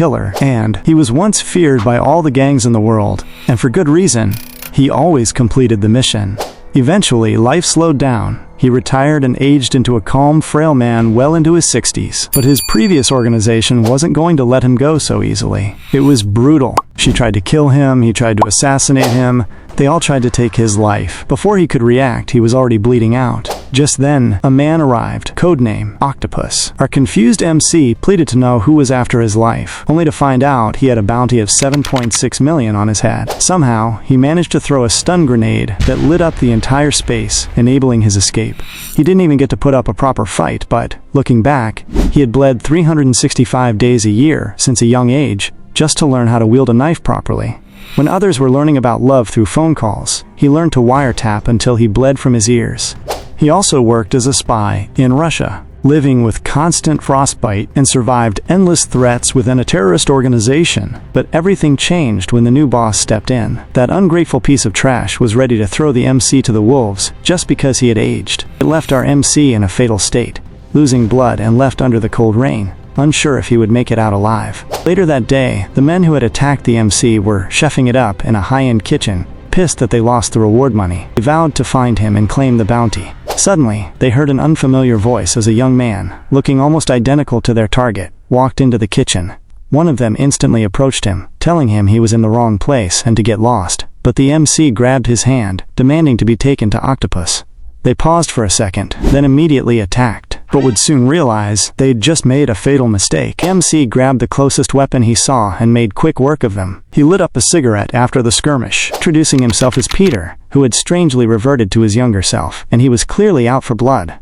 killer, and he was once feared by all the gangs in the world, and for good reason. He always completed the mission. Eventually, life slowed down. He retired and aged into a calm, frail man well into his 60s. But his previous organization wasn't going to let him go so easily. It was brutal. She tried to kill him, he tried to assassinate him. They all tried to take his life. Before he could react, he was already bleeding out. Just then, a man arrived, codename Octopus. Our confused MC pleaded to know who was after his life, only to find out he had a bounty of 7.6 million on his head. Somehow, he managed to throw a stun grenade that lit up the entire space, enabling his escape. He didn't even get to put up a proper fight, but, looking back, he had bled 365 days a year since a young age, just to learn how to wield a knife properly. When others were learning about love through phone calls, he learned to wiretap until he bled from his ears. He also worked as a spy in Russia, living with constant frostbite, and survived endless threats within a terrorist organization. But everything changed when the new boss stepped in. That ungrateful piece of trash was ready to throw the MC to the wolves just because he had aged. It left our MC in a fatal state, losing blood and left under the cold rain, unsure if he would make it out alive. Later that day, the men who had attacked the MC were chefing it up in a high-end kitchen, pissed that they lost the reward money. They vowed to find him and claim the bounty. Suddenly, they heard an unfamiliar voice as a young man, looking almost identical to their target, walked into the kitchen. One of them instantly approached him, telling him he was in the wrong place and to get lost. But the MC grabbed his hand, demanding to be taken to Octopus. They paused for a second, then immediately attacked, but would soon realize they'd just made a fatal mistake. MC grabbed the closest weapon he saw and made quick work of them. He lit up a cigarette after the skirmish, introducing himself as Peter, who had strangely reverted to his younger self, and he was clearly out for blood.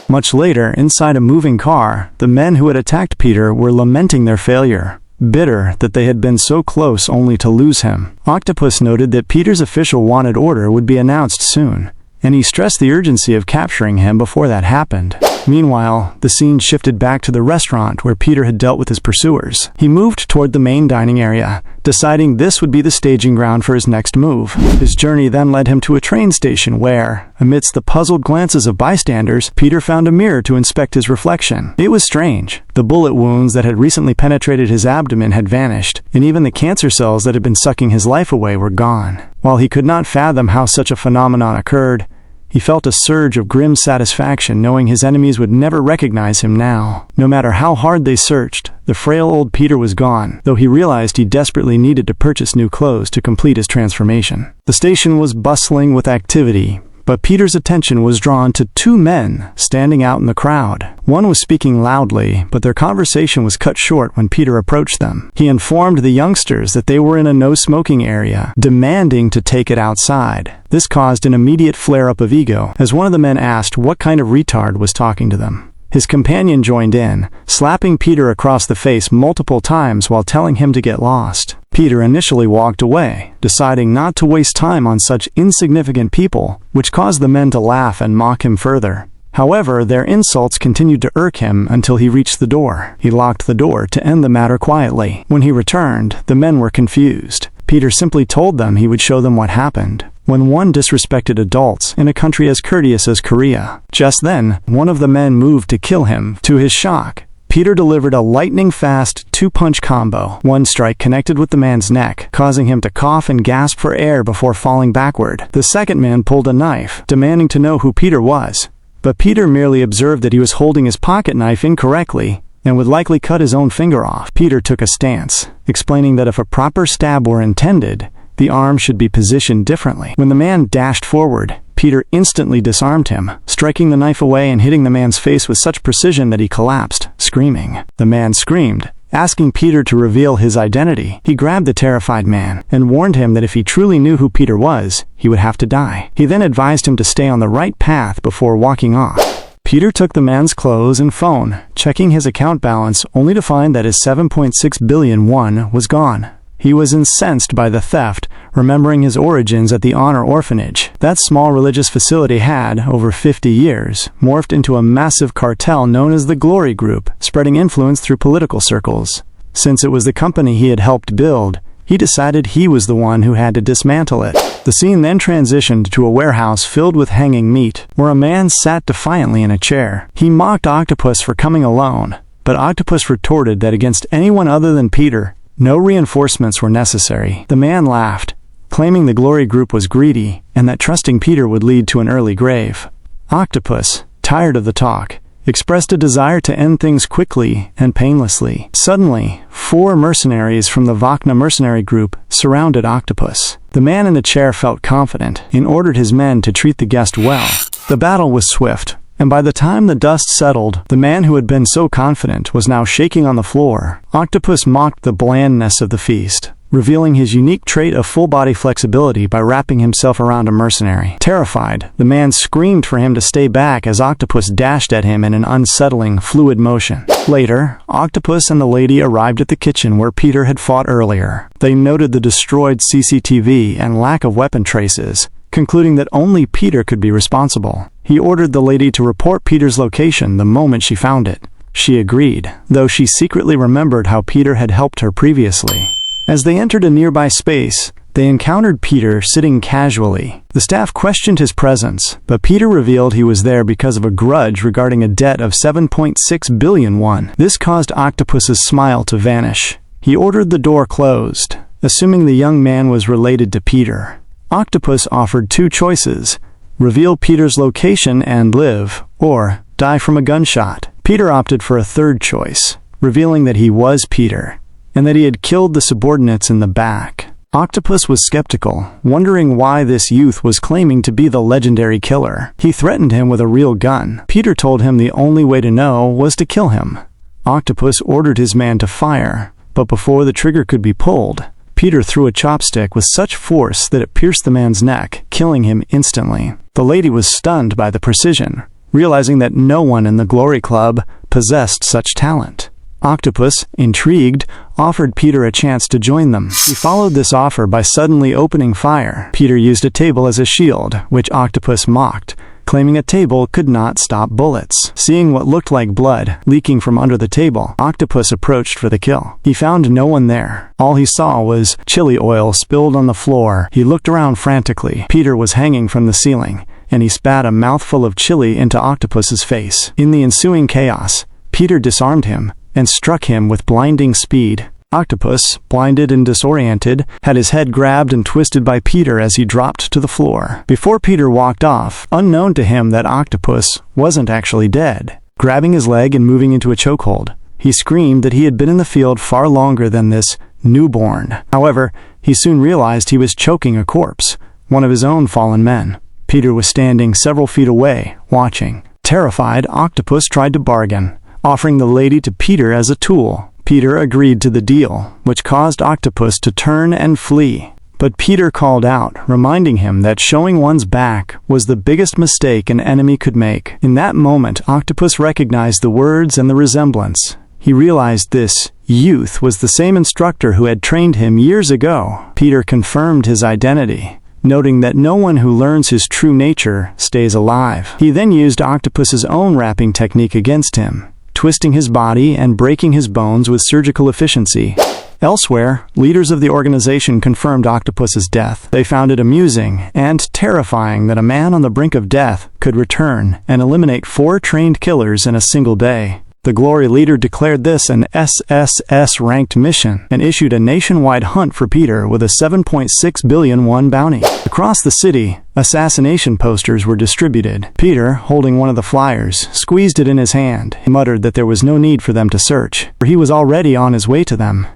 Much later, inside a moving car, the men who had attacked Peter were lamenting their failure, bitter that they had been so close only to lose him. Octopus noted that Peter's official wanted order would be announced soon, and he stressed the urgency of capturing him before that happened. Meanwhile, the scene shifted back to the restaurant where Peter had dealt with his pursuers. He moved toward the main dining area, deciding this would be the staging ground for his next move. His journey then led him to a train station where, amidst the puzzled glances of bystanders, Peter found a mirror to inspect his reflection. It was strange. The bullet wounds that had recently penetrated his abdomen had vanished, and even the cancer cells that had been sucking his life away were gone. While he could not fathom how such a phenomenon occurred, he felt a surge of grim satisfaction knowing his enemies would never recognize him now. No matter how hard they searched, the frail old Peter was gone, though he realized he desperately needed to purchase new clothes to complete his transformation. The station was bustling with activity, but Peter's attention was drawn to two men standing out in the crowd. One was speaking loudly, but their conversation was cut short when Peter approached them. He informed the youngsters that they were in a no-smoking area, demanding to take it outside. This caused an immediate flare-up of ego, as one of the men asked what kind of retard was talking to them. His companion joined in, slapping Peter across the face multiple times while telling him to get lost. Peter initially walked away, deciding not to waste time on such insignificant people, which caused the men to laugh and mock him further. However, their insults continued to irk him until he reached the door. He locked the door to end the matter quietly. When he returned, the men were confused. Peter simply told them he would show them what happened when one disrespected adults in a country as courteous as Korea. Just then, one of the men moved to kill him. To his shock, Peter delivered a lightning-fast two-punch combo. One strike connected with the man's neck, causing him to cough and gasp for air before falling backward. The second man pulled a knife, demanding to know who Peter was. But Peter merely observed that he was holding his pocket knife incorrectly and would likely cut his own finger off. Peter took a stance, explaining that if a proper stab were intended, the arm should be positioned differently. When the man dashed forward, Peter instantly disarmed him, striking the knife away and hitting the man's face with such precision that he collapsed, screaming. The man screamed, asking Peter to reveal his identity. He grabbed the terrified man and warned him that if he truly knew who Peter was, he would have to die. He then advised him to stay on the right path before walking off. Peter took the man's clothes and phone, checking his account balance only to find that his 7.6 billion won was gone. He was incensed by the theft, remembering his origins at the Honor Orphanage. That small religious facility had, over 50 years, morphed into a massive cartel known as the Glory Group, spreading influence through political circles. Since it was the company he had helped build, he decided he was the one who had to dismantle it. The scene then transitioned to a warehouse filled with hanging meat, where a man sat defiantly in a chair. He mocked Octopus for coming alone, but Octopus retorted that against anyone other than Peter, no reinforcements were necessary. The man laughed, claiming the Glory Group was greedy and that trusting Peter would lead to an early grave. Octopus, tired of the talk, expressed a desire to end things quickly and painlessly. Suddenly, 4 mercenaries from the Vakna mercenary group surrounded Octopus. The man in the chair felt confident and ordered his men to treat the guest well. The battle was swift, and by the time the dust settled, the man who had been so confident was now shaking on the floor. Octopus mocked the blandness of the feast, revealing his unique trait of full-body flexibility by wrapping himself around a mercenary. Terrified, the man screamed for him to stay back as Octopus dashed at him in an unsettling, fluid motion. Later, Octopus and the lady arrived at the kitchen where Peter had fought earlier. They noted the destroyed CCTV and lack of weapon traces, concluding that only Peter could be responsible. He ordered the lady to report Peter's location the moment she found it. She agreed, though she secretly remembered how Peter had helped her previously. As they entered a nearby space, they encountered Peter sitting casually. The staff questioned his presence, but Peter revealed he was there because of a grudge regarding a debt of 7.6 billion won. This caused Octopus's smile to vanish. He ordered the door closed, assuming the young man was related to Peter. Octopus offered 2 choices: reveal Peter's location and live, or die from a gunshot. Peter opted for a third choice, revealing that he was Peter, and that he had killed the subordinates in the back. Octopus was skeptical, wondering why this youth was claiming to be the legendary killer. He threatened him with a real gun. Peter told him the only way to know was to kill him. Octopus ordered his man to fire, but before the trigger could be pulled, Peter threw a chopstick with such force that it pierced the man's neck, killing him instantly. The lady was stunned by the precision, realizing that no one in the Glory Club possessed such talent. Octopus, intrigued, offered Peter a chance to join them. He followed this offer by suddenly opening fire. Peter used a table as a shield, which Octopus mocked, claiming a table could not stop bullets. Seeing what looked like blood leaking from under the table, Octopus approached for the kill. He found no one there. All he saw was chili oil spilled on the floor. He looked around frantically. Peter was hanging from the ceiling, and he spat a mouthful of chili into Octopus's face. In the ensuing chaos, Peter disarmed him and struck him with blinding speed. Octopus, blinded and disoriented, had his head grabbed and twisted by Peter as he dropped to the floor. Before Peter walked off, unknown to him that Octopus wasn't actually dead. Grabbing his leg and moving into a chokehold, he screamed that he had been in the field far longer than this newborn. However, he soon realized he was choking a corpse, one of his own fallen men. Peter was standing several feet away, watching. Terrified, Octopus tried to bargain, offering the lady to Peter as a tool. Peter agreed to the deal, which caused Octopus to turn and flee. But Peter called out, reminding him that showing one's back was the biggest mistake an enemy could make. In that moment, Octopus recognized the words and the resemblance. He realized this youth was the same instructor who had trained him years ago. Peter confirmed his identity, noting that no one who learns his true nature stays alive. He then used Octopus's own wrapping technique against him, twisting his body and breaking his bones with surgical efficiency. Elsewhere, leaders of the organization confirmed Octopus's death. They found it amusing and terrifying that a man on the brink of death could return and eliminate 4 trained killers in a single day. The Glory leader declared this an SSS-ranked mission and issued a nationwide hunt for Peter with a 7.6 billion won bounty. Across the city, assassination posters were distributed. Peter, holding one of the flyers, squeezed it in his hand. He muttered that there was no need for them to search, for he was already on his way to them.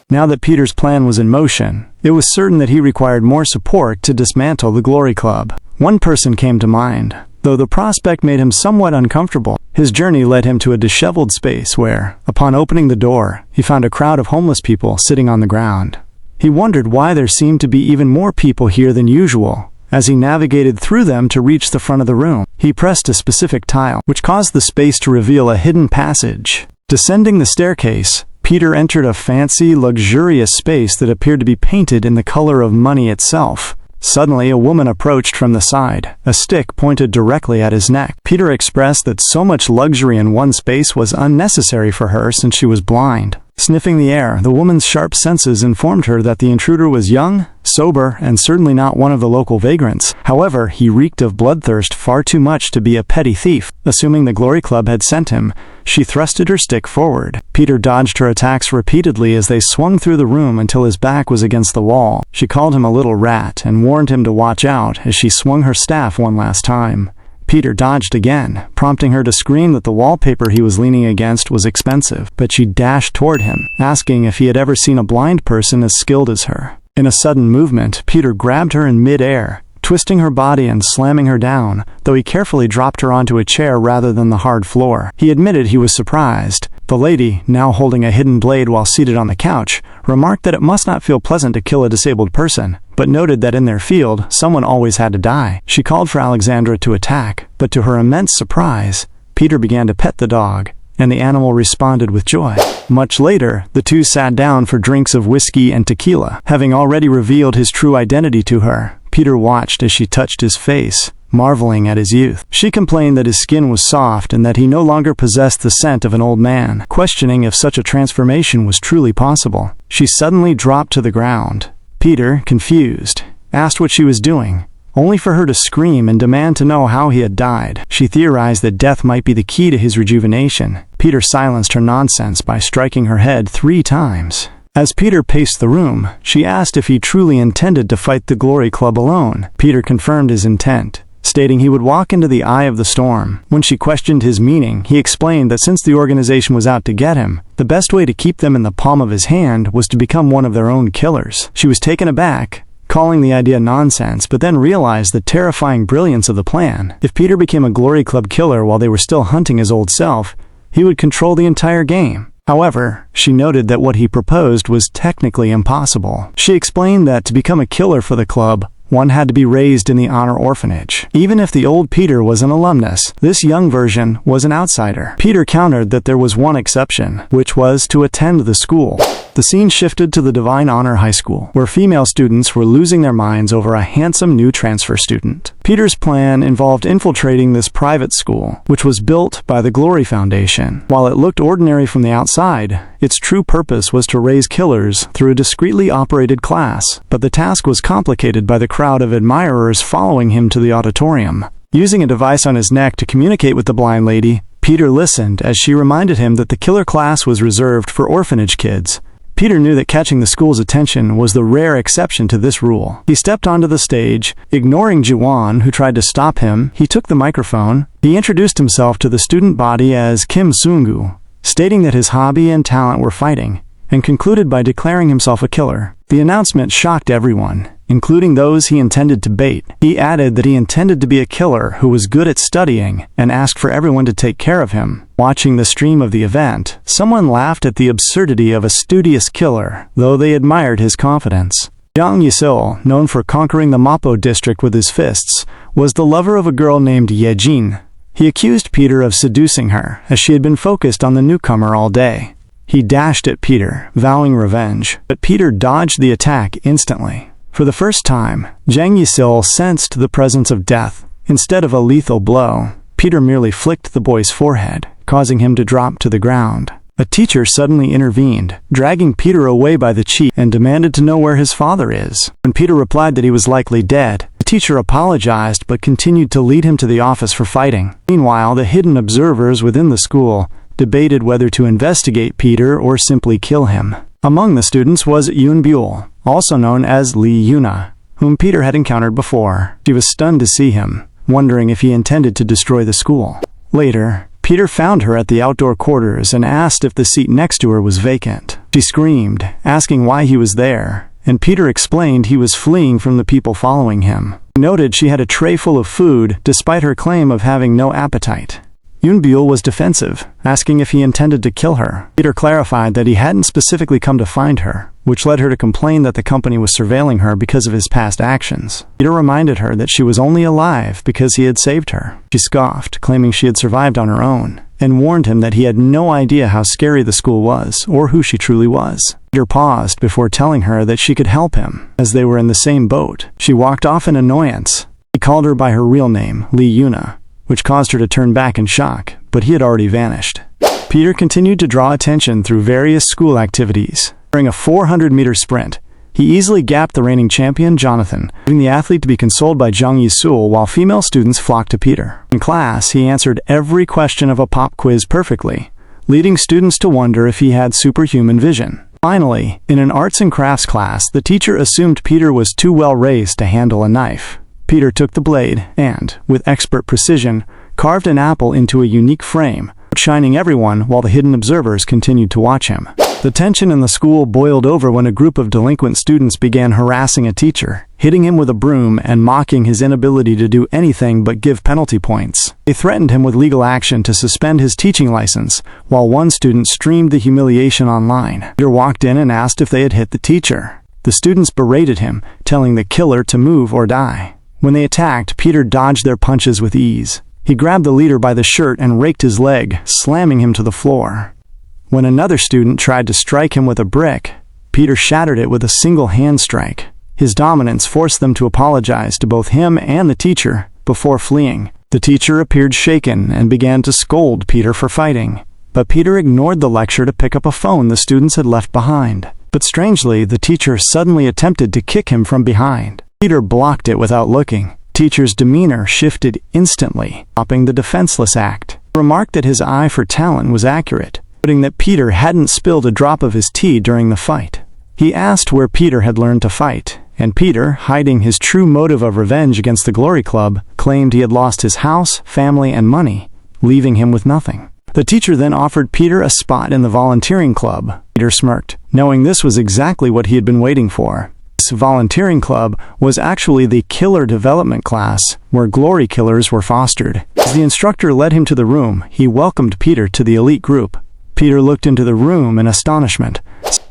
Now that Peter's plan was in motion, it was certain that he required more support to dismantle the Glory Club. One person came to mind, though the prospect made him somewhat uncomfortable. His journey led him to a disheveled space where, upon opening the door, he found a crowd of homeless people sitting on the ground. He wondered why there seemed to be even more people here than usual. As he navigated through them to reach the front of the room, he pressed a specific tile, which caused the space to reveal a hidden passage. Descending the staircase, Peter entered a fancy, luxurious space that appeared to be painted in the color of money itself. Suddenly, a woman approached from the side, a stick pointed directly at his neck. Peter expressed that so much luxury in one space was unnecessary for her since she was blind. Sniffing the air, the woman's sharp senses informed her that the intruder was young, sober, and certainly not one of the local vagrants. However, he reeked of bloodthirst far too much to be a petty thief. Assuming the Glory Club had sent him, she thrusted her stick forward. Peter dodged her attacks repeatedly as they swung through the room until his back was against the wall. She called him a little rat and warned him to watch out as she swung her staff one last time. Peter dodged again, prompting her to scream that the wallpaper he was leaning against was expensive, but she dashed toward him, asking if he had ever seen a blind person as skilled as her. In a sudden movement, Peter grabbed her in mid-air, twisting her body and slamming her down, though he carefully dropped her onto a chair rather than the hard floor. He admitted he was surprised. The lady, now holding a hidden blade while seated on the couch, remarked that it must not feel pleasant to kill a disabled person, but noted that in their field, someone always had to die. She called for Alexandra to attack, but to her immense surprise, Peter began to pet the dog, and the animal responded with joy. Much later, the two sat down for drinks of whiskey and tequila. Having already revealed his true identity to her, Peter watched as she touched his face, marveling at his youth. She complained that his skin was soft and that he no longer possessed the scent of an old man, questioning if such a transformation was truly possible. She suddenly dropped to the ground. Peter, confused, asked what she was doing, only for her to scream and demand to know how he had died. She theorized that death might be the key to his rejuvenation. Peter silenced her nonsense by striking her head 3 times. As Peter paced the room, she asked if he truly intended to fight the Glory Club alone. Peter confirmed his intent, stating he would walk into the eye of the storm. When she questioned his meaning, he explained that since the organization was out to get him, the best way to keep them in the palm of his hand was to become one of their own killers. She was taken aback, calling the idea nonsense, but then realized the terrifying brilliance of the plan. If Peter became a Glory Club killer while they were still hunting his old self, he would control the entire game. However, she noted that what he proposed was technically impossible. She explained that to become a killer for the club, one had to be raised in the honor orphanage. Even if the old Peter was an alumnus, this young version was an outsider. Peter countered that there was one exception, which was to attend the school. The scene shifted to the Divine Honor High School, where female students were losing their minds over a handsome new transfer student. Peter's plan involved infiltrating this private school, which was built by the Glory Foundation. While it looked ordinary from the outside, its true purpose was to raise killers through a discreetly operated class, but the task was complicated by the crowd of admirers following him to the auditorium. Using a device on his neck to communicate with the blind lady, Peter listened as she reminded him that the killer class was reserved for orphanage kids. Peter knew that catching the school's attention was the rare exception to this rule. He stepped onto the stage, ignoring Jiwon, who tried to stop him. He took the microphone. He introduced himself to the student body as Kim Sungu, stating that his hobby and talent were fighting, and concluded by declaring himself a killer. The announcement shocked everyone, including those he intended to bait. He added that he intended to be a killer who was good at studying and asked for everyone to take care of him. Watching the stream of the event, someone laughed at the absurdity of a studious killer, though they admired his confidence. Jang Yisil, known for conquering the Mapo district with his fists, was the lover of a girl named Yujin. He accused Peter of seducing her, as she had been focused on the newcomer all day. He dashed at Peter, vowing revenge, but Peter dodged the attack instantly. For the first time, Jang Yisil sensed the presence of death. Instead of a lethal blow, Peter merely flicked the boy's forehead, causing him to drop to the ground. A teacher suddenly intervened, dragging Peter away by the cheek and demanded to know where his father is. When Peter replied that he was likely dead, the teacher apologized but continued to lead him to the office for fighting. Meanwhile, the hidden observers within the school debated whether to investigate Peter or simply kill him. Among the students was Yun, also known as Yuna, whom Peter had encountered before. She was stunned to see him, wondering if he intended to destroy the school. Later, Peter found her at the outdoor quarters and asked if the seat next to her was vacant. She screamed, asking why he was there, and Peter explained he was fleeing from the people following him. He noted she had a tray full of food, despite her claim of having no appetite. Yunbul was defensive, asking if he intended to kill her. Peter clarified that he hadn't specifically come to find her, which led her to complain that the company was surveilling her because of his past actions. Peter reminded her that she was only alive because he had saved her. She scoffed, claiming she had survived on her own, and warned him that he had no idea how scary the school was or who she truly was. Peter paused before telling her that she could help him, as they were in the same boat. She walked off in annoyance. He called her by her real name, Yuna, which caused her to turn back in shock, but he had already vanished. Peter continued to draw attention through various school activities. During a 400-meter sprint, he easily gapped the reigning champion, Jonathan, leaving the athlete to be consoled by Jung Yi-sul while female students flocked to Peter. In class, he answered every question of a pop quiz perfectly, leading students to wonder if he had superhuman vision. Finally, in an arts and crafts class, the teacher assumed Peter was too well raised to handle a knife. Peter took the blade and, with expert precision, carved an apple into a unique frame, outshining everyone while the hidden observers continued to watch him. The tension in the school boiled over when a group of delinquent students began harassing a teacher, hitting him with a broom and mocking his inability to do anything but give penalty points. They threatened him with legal action to suspend his teaching license, while one student streamed the humiliation online. Peter walked in and asked if they had hit the teacher. The students berated him, telling the killer to move or die. When they attacked, Peter dodged their punches with ease. He grabbed the leader by the shirt and raked his leg, slamming him to the floor. When another student tried to strike him with a brick, Peter shattered it with a single hand strike. His dominance forced them to apologize to both him and the teacher before fleeing. The teacher appeared shaken and began to scold Peter for fighting, but Peter ignored the lecture to pick up a phone the students had left behind. But strangely, the teacher suddenly attempted to kick him from behind. Peter blocked it without looking. Teacher's demeanor shifted instantly, stopping the defenseless act. He remarked that his eye for talent was accurate, noting that Peter hadn't spilled a drop of his tea during the fight. He asked where Peter had learned to fight, and Peter, hiding his true motive of revenge against the Glory Club, claimed he had lost his house, family, and money, leaving him with nothing. The teacher then offered Peter a spot in the volunteering club. Peter smirked, knowing this was exactly what he had been waiting for. This volunteering club was actually the killer development class, where glory killers were fostered. As the instructor led him to the room, he welcomed Peter to the elite group. Peter looked into the room in astonishment.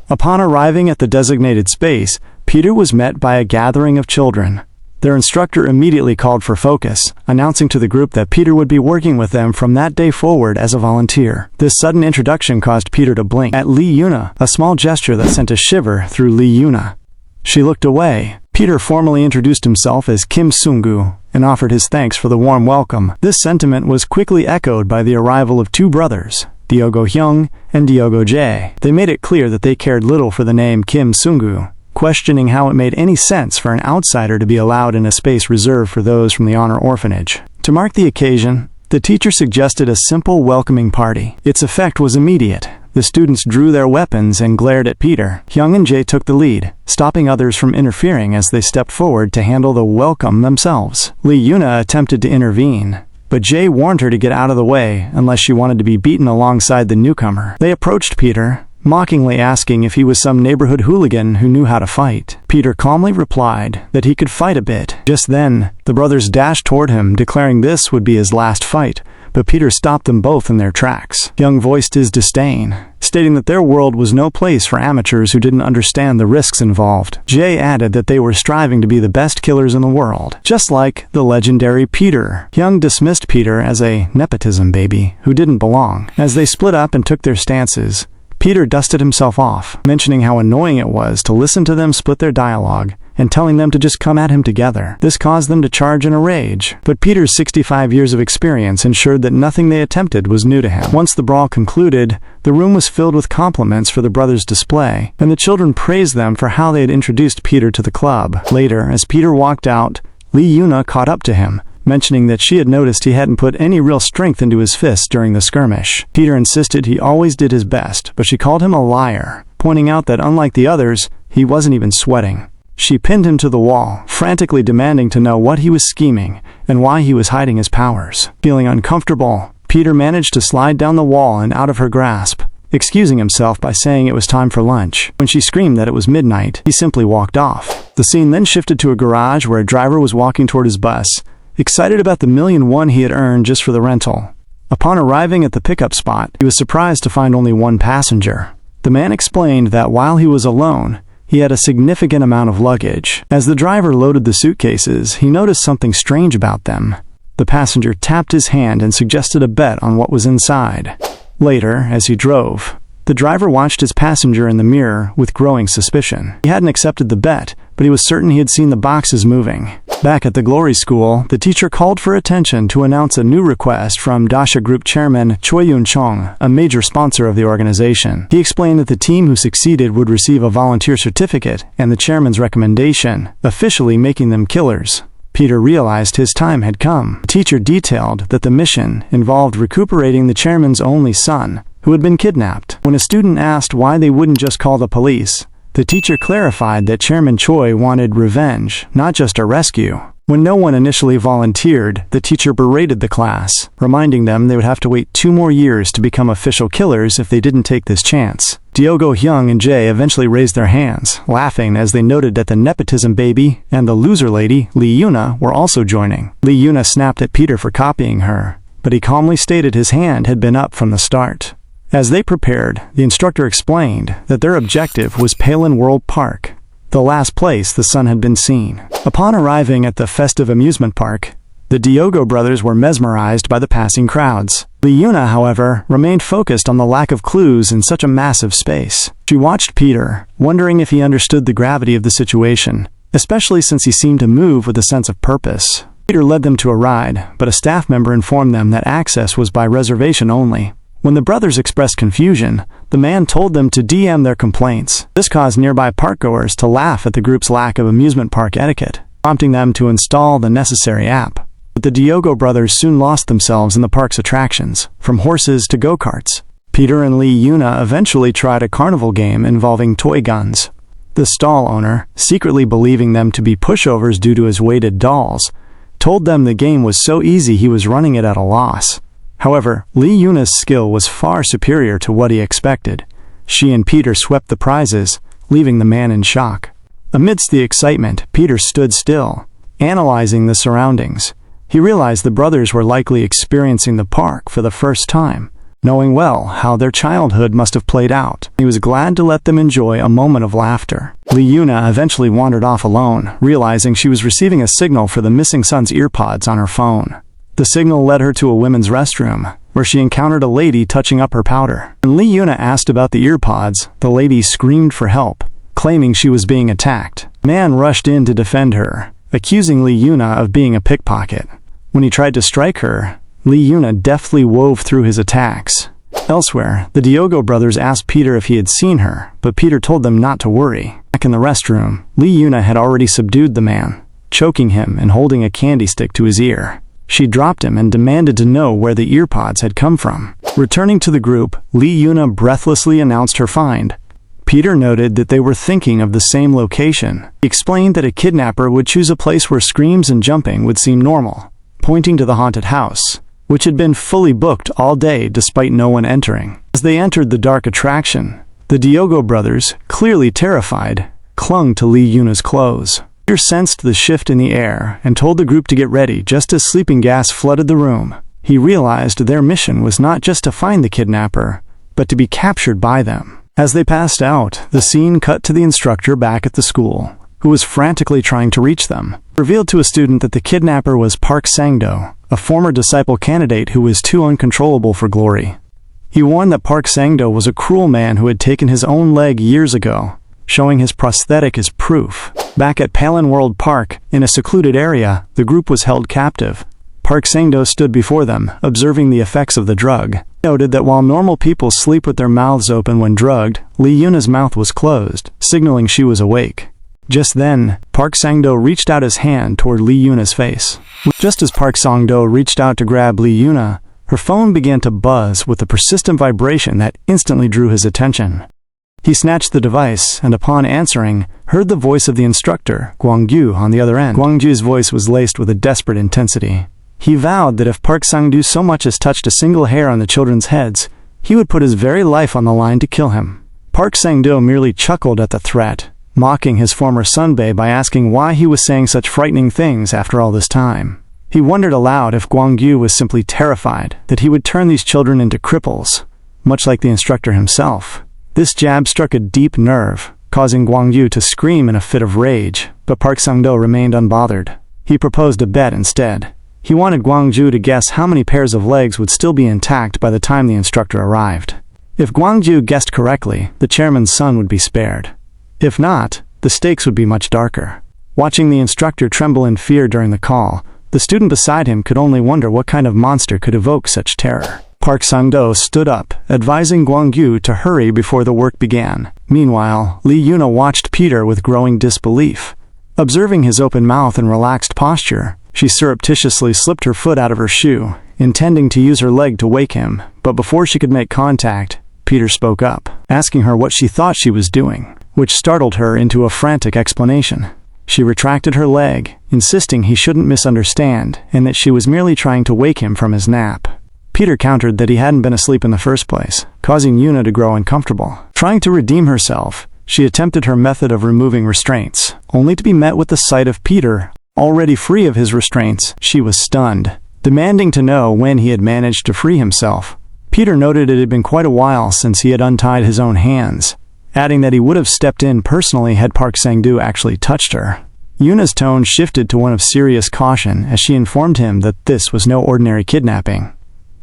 Upon arriving at the designated space, Peter was met by a gathering of children. Their instructor immediately called for focus, announcing to the group that Peter would be working with them from that day forward as a volunteer. This sudden introduction caused Peter to blink at Yuna, a small gesture that sent a shiver through Yuna. She looked away. Peter formally introduced himself as Kim Sung-gu and offered his thanks for the warm welcome. This sentiment was quickly echoed by the arrival of two brothers, Diogo Hyung and Diogo Jae. They made it clear that they cared little for the name Kim Sung-gu, questioning how it made any sense for an outsider to be allowed in a space reserved for those from the honor orphanage. To mark the occasion, the teacher suggested a simple welcoming party. Its effect was immediate. The students drew their weapons and glared at Peter. Hyung and Jae took the lead, stopping others from interfering as they stepped forward to handle the welcome themselves. Yuna attempted to intervene, but Jae warned her to get out of the way unless she wanted to be beaten alongside the newcomer. They approached Peter, mockingly asking if he was some neighborhood hooligan who knew how to fight. Peter calmly replied that he could fight a bit. Just then, the brothers dashed toward him, declaring this would be his last fight, but Peter stopped them both in their tracks. Hyung voiced his disdain, stating that their world was no place for amateurs who didn't understand the risks involved. Jae added that they were striving to be the best killers in the world, just like the legendary Peter. Hyung dismissed Peter as a nepotism baby who didn't belong. As they split up and took their stances, Peter dusted himself off, mentioning how annoying it was to listen to them split their dialogue and telling them to just come at him together. This caused them to charge in a rage, but Peter's 65 years of experience ensured that nothing they attempted was new to him. Once the brawl concluded, the room was filled with compliments for the brothers' display, and the children praised them for how they had introduced Peter to the club. Later, as Peter walked out, Yuna caught up to him, mentioning that she had noticed he hadn't put any real strength into his fists during the skirmish. Peter insisted he always did his best, but she called him a liar, pointing out that unlike the others, he wasn't even sweating. She pinned him to the wall, frantically demanding to know what he was scheming and why he was hiding his powers. Feeling uncomfortable, Peter managed to slide down the wall and out of her grasp, excusing himself by saying it was time for lunch. When she screamed that it was midnight, he simply walked off. The scene then shifted to a garage where a driver was walking toward his bus, excited about the $1,000,000 he had earned just for the rental. Upon arriving at the pickup spot, he was surprised to find only one passenger. The man explained that while he was alone, he had a significant amount of luggage. As the driver loaded the suitcases, he noticed something strange about them. The passenger tapped his hand and suggested a bet on what was inside. Later, as he drove, the driver watched his passenger in the mirror with growing suspicion. He hadn't accepted the bet, but he was certain he had seen the boxes moving. Back at the Glory School, the teacher called for attention to announce a new request from Dasha Group Chairman Choi Yun-chong, a major sponsor of the organization. He explained that the team who succeeded would receive a volunteer certificate and the chairman's recommendation, officially making them killers. Peter realized his time had come. The teacher detailed that the mission involved recuperating the chairman's only son, who had been kidnapped. When a student asked why they wouldn't just call the police, the teacher clarified that Chairman Choi wanted revenge, not just a rescue. When no one initially volunteered, the teacher berated the class, reminding them they would have to wait 2 more years to become official killers if they didn't take this chance. Diogo, Hyung, and Jae eventually raised their hands, laughing as they noted that the nepotism baby and the loser lady, Lee Yuna, were also joining. Lee Yuna snapped at Peter for copying her, but he calmly stated his hand had been up from the start. As they prepared, the instructor explained that their objective was Palin World Park, the last place the sun had been seen. Upon arriving at the festive amusement park, the Diogo brothers were mesmerized by the passing crowds. Lee Yuna, however, remained focused on the lack of clues in such a massive space. She watched Peter, wondering if he understood the gravity of the situation, especially since he seemed to move with a sense of purpose. Peter led them to a ride, but a staff member informed them that access was by reservation only. When the brothers expressed confusion, the man told them to DM their complaints. This caused nearby parkgoers to laugh at the group's lack of amusement park etiquette, prompting them to install the necessary app. But the Diogo brothers soon lost themselves in the park's attractions, from horses to go-karts. Peter and Lee Yuna eventually tried a carnival game involving toy guns. The stall owner, secretly believing them to be pushovers due to his weighted dolls, told them the game was so easy he was running it at a loss. However, Lee Yuna's skill was far superior to what he expected. She and Peter swept the prizes, leaving the man in shock. Amidst the excitement, Peter stood still, analyzing the surroundings. He realized the brothers were likely experiencing the park for the first time, knowing well how their childhood must have played out. He was glad to let them enjoy a moment of laughter. Lee Yuna eventually wandered off alone, realizing she was receiving a signal for the missing son's earpods on her phone. The signal led her to a women's restroom, where she encountered a lady touching up her powder. When Lee Yuna asked about the earpods, the lady screamed for help, claiming she was being attacked. A man rushed in to defend her, accusing Lee Yuna of being a pickpocket. When he tried to strike her, Lee Yuna deftly wove through his attacks. Elsewhere, the Diogo brothers asked Peter if he had seen her, but Peter told them not to worry. Back in the restroom, Lee Yuna had already subdued the man, choking him and holding a candy stick to his ear. She dropped him and demanded to know where the earpods had come from. Returning to the group, Lee Yuna breathlessly announced her find. Peter noted that they were thinking of the same location. He explained that a kidnapper would choose a place where screams and jumping would seem normal, pointing to the haunted house, which had been fully booked all day despite no one entering. As they entered the dark attraction, the Diogo brothers, clearly terrified, clung to Lee Yuna's clothes. Peter sensed the shift in the air and told the group to get ready just as sleeping gas flooded the room. He realized their mission was not just to find the kidnapper, but to be captured by them. As they passed out, the scene cut to the instructor back at the school, who was frantically trying to reach them. He revealed to a student that the kidnapper was Park Sang-do, a former disciple candidate who was too uncontrollable for glory. He warned that Park Sang-do was a cruel man who had taken his own leg years ago, showing his prosthetic as proof. Back at Palin World Park, in a secluded area, the group was held captive. Park Sang-do stood before them, observing the effects of the drug. He noted that while normal people sleep with their mouths open when drugged, Lee Yuna's mouth was closed, signaling she was awake. Just then, Park Sang-do reached out his hand toward Lee Yuna's face. Just as Park Sang-do reached out to grab Lee Yuna, her phone began to buzz with a persistent vibration that instantly drew his attention. He snatched the device, and upon answering, heard the voice of the instructor, Gwangju, on the other end. Gwangju's voice was laced with a desperate intensity. He vowed that if Park Sang-do so much as touched a single hair on the children's heads, he would put his very life on the line to kill him. Park Sang-do merely chuckled at the threat, mocking his former sunbae by asking why he was saying such frightening things after all this time. He wondered aloud if Gwangju was simply terrified that he would turn these children into cripples, much like the instructor himself. This jab struck a deep nerve, causing Gwangju to scream in a fit of rage, but Park Sang-do remained unbothered. He proposed a bet instead. He wanted Gwangju to guess how many pairs of legs would still be intact by the time the instructor arrived. If Gwangju guessed correctly, the chairman's son would be spared. If not, the stakes would be much darker. Watching the instructor tremble in fear during the call, the student beside him could only wonder what kind of monster could evoke such terror. Park Sang-do stood up, advising Gwang-yu to hurry before the work began. Meanwhile, Lee Yuna watched Peter with growing disbelief. Observing his open mouth and relaxed posture, she surreptitiously slipped her foot out of her shoe, intending to use her leg to wake him, but before she could make contact, Peter spoke up, asking her what she thought she was doing, which startled her into a frantic explanation. She retracted her leg, insisting he shouldn't misunderstand, and that she was merely trying to wake him from his nap. Peter countered that he hadn't been asleep in the first place, causing Yuna to grow uncomfortable. Trying to redeem herself, she attempted her method of removing restraints, only to be met with the sight of Peter, already free of his restraints. She was stunned, demanding to know when he had managed to free himself. Peter noted it had been quite a while since he had untied his own hands, adding that he would have stepped in personally had Park Sang-do actually touched her. Yuna's tone shifted to one of serious caution as she informed him that this was no ordinary kidnapping.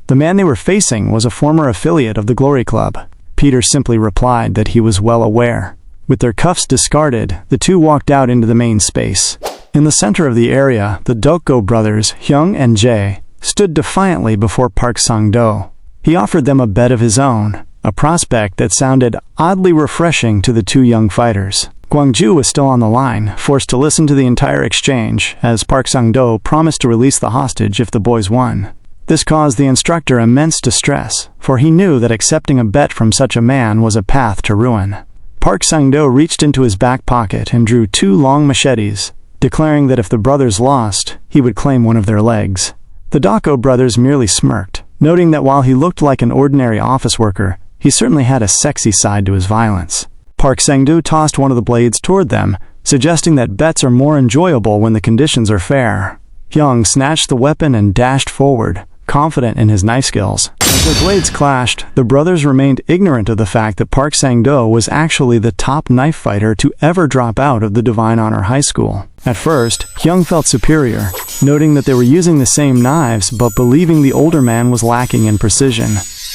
The man they were facing was a former affiliate of the Glory Club. Peter simply replied that he was well aware. With their cuffs discarded, the two walked out into the main space. In the center of the area, the Dokgo brothers, Hyung and Jae, stood defiantly before Park Sang-do. He offered them a bed of his own, a prospect that sounded oddly refreshing to the two young fighters. Gwang-ju was still on the line, forced to listen to the entire exchange, as Park Sang-do promised to release the hostage if the boys won. This caused the instructor immense distress, for he knew that accepting a bet from such a man was a path to ruin. Park Sang-do reached into his back pocket and drew 2 long machetes, declaring that if the brothers lost, he would claim one of their legs. The Dokgo brothers merely smirked, noting that while he looked like an ordinary office worker, he certainly had a sexy side to his violence. Park Sang-do tossed one of the blades toward them, suggesting that bets are more enjoyable when the conditions are fair. Hyung snatched the weapon and dashed forward, confident in his knife skills. As their blades clashed, the brothers remained ignorant of the fact that Park Sang-do was actually the top knife fighter to ever drop out of the Divine Honor High School. At first, Hyung felt superior, noting that they were using the same knives but believing the older man was lacking in precision.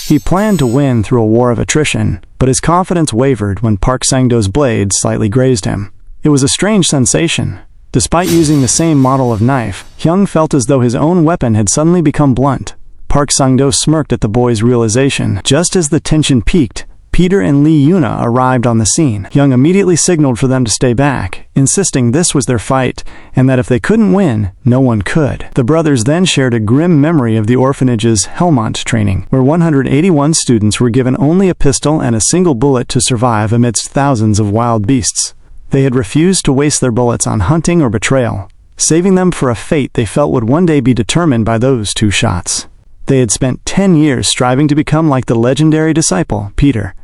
He planned to win through a war of attrition, but his confidence wavered when Park Sang-do's blade slightly grazed him. It was a strange sensation. Despite using the same model of knife, Hyung felt as though his own weapon had suddenly become blunt. Park Sang-do smirked at the boy's realization. Just as the tension peaked, Peter and Lee Yuna arrived on the scene. Hyung immediately signaled for them to stay back, insisting this was their fight, and that if they couldn't win, no one could. The brothers then shared a grim memory of the orphanage's Helmont training, where 181 students were given only a pistol and a single bullet to survive amidst thousands of wild beasts. They had refused to waste their bullets on hunting or betrayal, saving them for a fate they felt would one day be determined by those 2 shots. They had spent 10 years striving to become like the legendary disciple, Peter,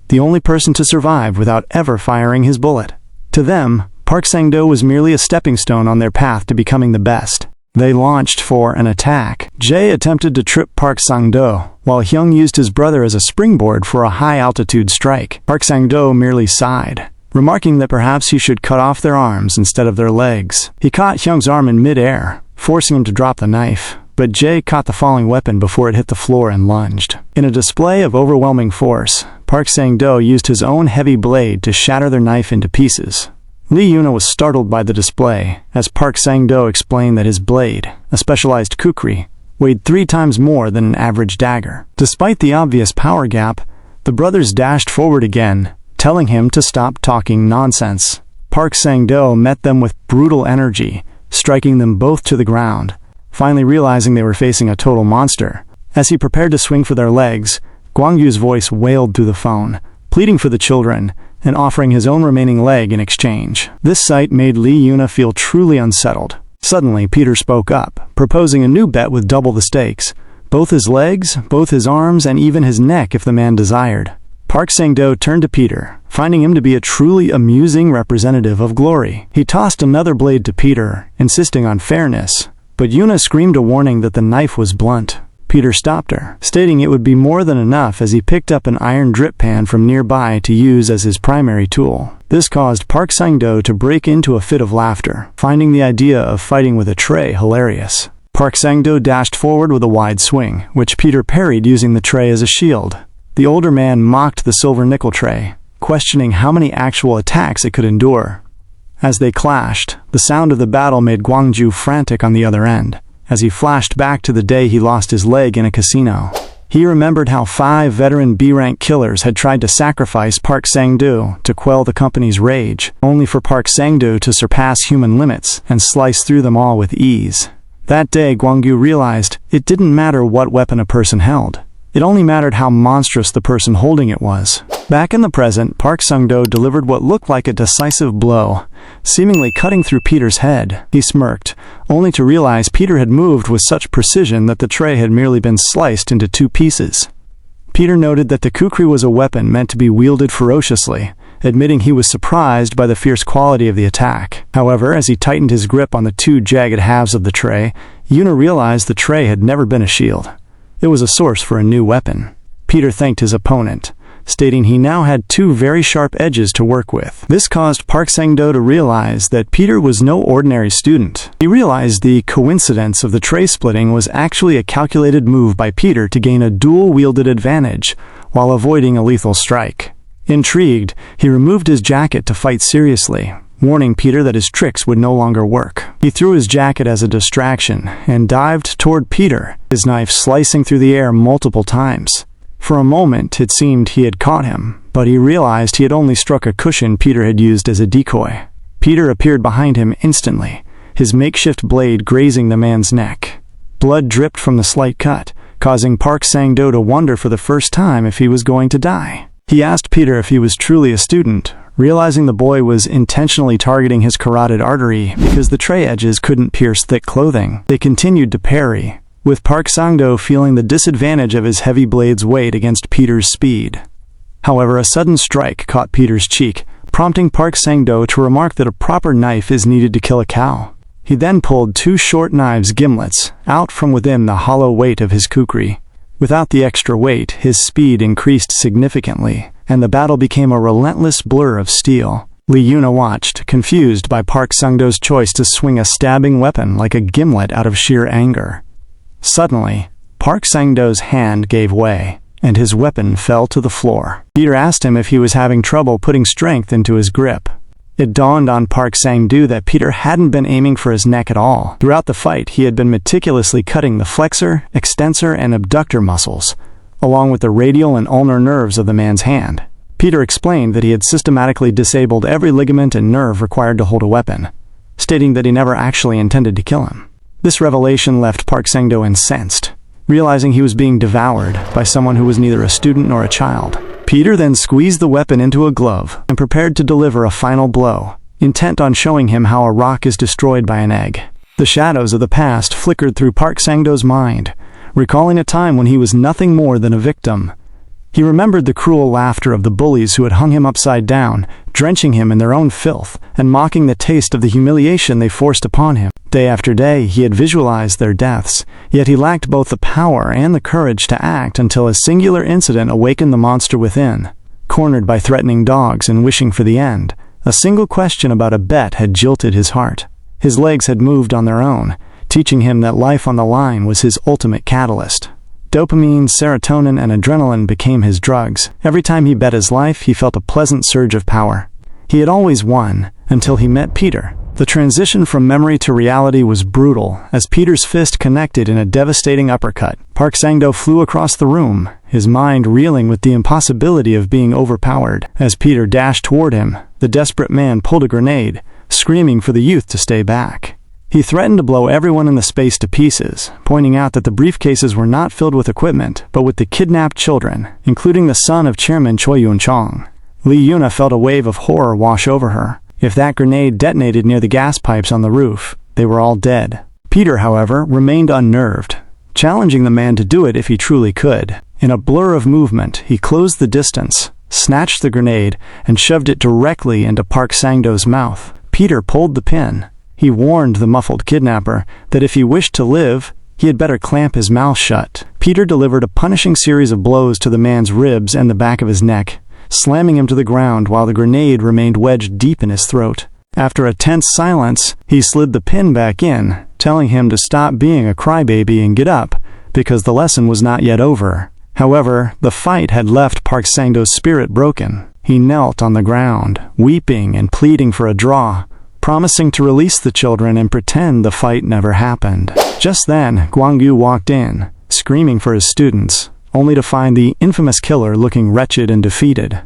the only person to survive without ever firing his bullet. To them, Park Sang-do was merely a stepping stone on their path to becoming the best. They launched for an attack. Jae attempted to trip Park Sang-do, while Hyung used his brother as a springboard for a high-altitude strike. Park Sang-do merely sighed, remarking that perhaps he should cut off their arms instead of their legs. He caught Hyung's arm in mid-air, forcing him to drop the knife, but Jae caught the falling weapon before it hit the floor and lunged. In a display of overwhelming force, Park Sang-do used his own heavy blade to shatter their knife into pieces. Lee Yuna was startled by the display, as Park Sang-do explained that his blade, a specialized kukri, weighed 3 times more than an average dagger. Despite the obvious power gap, the brothers dashed forward again, telling him to stop talking nonsense. Park Sang-do met them with brutal energy, striking them both to the ground, finally realizing they were facing a total monster. As he prepared to swing for their legs, Gwang-yu's voice wailed through the phone, pleading for the children, and offering his own remaining leg in exchange. This sight made Lee Yuna feel truly unsettled. Suddenly, Peter spoke up, proposing a new bet with double the stakes: both his legs, both his arms, and even his neck if the man desired. Park Sang-do turned to Peter, finding him to be a truly amusing representative of glory. He tossed another blade to Peter, insisting on fairness, but Yuna screamed a warning that the knife was blunt. Peter stopped her, stating it would be more than enough as he picked up an iron drip pan from nearby to use as his primary tool. This caused Park Sang-do to break into a fit of laughter, finding the idea of fighting with a tray hilarious. Park Sang-do dashed forward with a wide swing, which Peter parried using the tray as a shield. The older man mocked the silver nickel tray, questioning how many actual attacks it could endure. As they clashed, the sound of the battle made Gwangju frantic on the other end, as he flashed back to the day he lost his leg in a casino. He remembered how 5 veteran B-rank killers had tried to sacrifice Park Sang-doo to quell the company's rage, only for Park Sang-doo to surpass human limits and slice through them all with ease. That day, Gwangju realized it didn't matter what weapon a person held. It only mattered how monstrous the person holding it was. Back in the present, Park Sang-doo delivered what looked like a decisive blow, seemingly cutting through Peter's head. He smirked, only to realize Peter had moved with such precision that the tray had merely been sliced into 2 pieces. Peter noted that the kukri was a weapon meant to be wielded ferociously, admitting he was surprised by the fierce quality of the attack. However, as he tightened his grip on the 2 jagged halves of the tray, Yuna realized the tray had never been a shield. It was a source for a new weapon. Peter thanked his opponent, stating he now had 2 very sharp edges to work with. This caused Park Sang-doo to realize that Peter was no ordinary student. He realized the coincidence of the tray splitting was actually a calculated move by Peter to gain a dual-wielded advantage while avoiding a lethal strike. Intrigued, he removed his jacket to fight seriously, warning Peter that his tricks would no longer work. He threw his jacket as a distraction and dived toward Peter, his knife slicing through the air multiple times. For a moment, it seemed he had caught him, but he realized he had only struck a cushion Peter had used as a decoy. Peter appeared behind him instantly, his makeshift blade grazing the man's neck. Blood dripped from the slight cut, causing Park Sang-doo to wonder for the first time if he was going to die. He asked Peter if he was truly a student, realizing the boy was intentionally targeting his carotid artery because the tray edges couldn't pierce thick clothing. They continued to parry, with Park Sang-doo feeling the disadvantage of his heavy blade's weight against Peter's speed. However, a sudden strike caught Peter's cheek, prompting Park Sang-doo to remark that a proper knife is needed to kill a cow. He then pulled 2 short knives gimlets out from within the hollow weight of his kukri. Without the extra weight, his speed increased significantly, and the battle became a relentless blur of steel. Yuna watched, confused by Park Sang-doo's choice to swing a stabbing weapon like a gimlet out of sheer anger. Suddenly, Park Sang-doo's hand gave way, and his weapon fell to the floor. Peter asked him if he was having trouble putting strength into his grip. It dawned on Park Sang-doo that Peter hadn't been aiming for his neck at all. Throughout the fight, he had been meticulously cutting the flexor, extensor, and abductor muscles, along with the radial and ulnar nerves of the man's hand. Peter explained that he had systematically disabled every ligament and nerve required to hold a weapon, stating that he never actually intended to kill him. This revelation left Park Sang-doo incensed, realizing he was being devoured by someone who was neither a student nor a child. Peter then squeezed the weapon into a glove and prepared to deliver a final blow, intent on showing him how a rock is destroyed by an egg. The shadows of the past flickered through Park Sang-doo's mind, recalling a time when he was nothing more than a victim. He remembered the cruel laughter of the bullies who had hung him upside down, drenching him in their own filth, and mocking the taste of the humiliation they forced upon him. Day after day, he had visualized their deaths, yet he lacked both the power and the courage to act until a singular incident awakened the monster within. Cornered by threatening dogs and wishing for the end, a single question about a bet had jilted his heart. His legs had moved on their own, teaching him that life on the line was his ultimate catalyst. Dopamine, serotonin, and adrenaline became his drugs. Every time he bet his life, he felt a pleasant surge of power. He had always won, until he met Peter. The transition from memory to reality was brutal, as Peter's fist connected in a devastating uppercut. Park Sang-doo flew across the room, his mind reeling with the impossibility of being overpowered. As Peter dashed toward him, the desperate man pulled a grenade, screaming for the youth to stay back. He threatened to blow everyone in the space to pieces, pointing out that the briefcases were not filled with equipment, but with the kidnapped children, including the son of Chairman Choi Yun-chong. Yuna felt a wave of horror wash over her. If that grenade detonated near the gas pipes on the roof, they were all dead. Peter, however, remained unnerved, challenging the man to do it if he truly could. In a blur of movement, he closed the distance, snatched the grenade, and shoved it directly into Park Sang-doo's mouth. Peter pulled the pin. He warned the muffled kidnapper that if he wished to live, he had better clamp his mouth shut. Peter delivered a punishing series of blows to the man's ribs and the back of his neck, slamming him to the ground while the grenade remained wedged deep in his throat. After a tense silence, he slid the pin back in, telling him to stop being a crybaby and get up, because the lesson was not yet over. However, the fight had left Park Sang-doo's spirit broken. He knelt on the ground, weeping and pleading for a draw, promising to release the children and pretend the fight never happened. Just then, Guangyu walked in, screaming for his students, only to find the infamous killer looking wretched and defeated.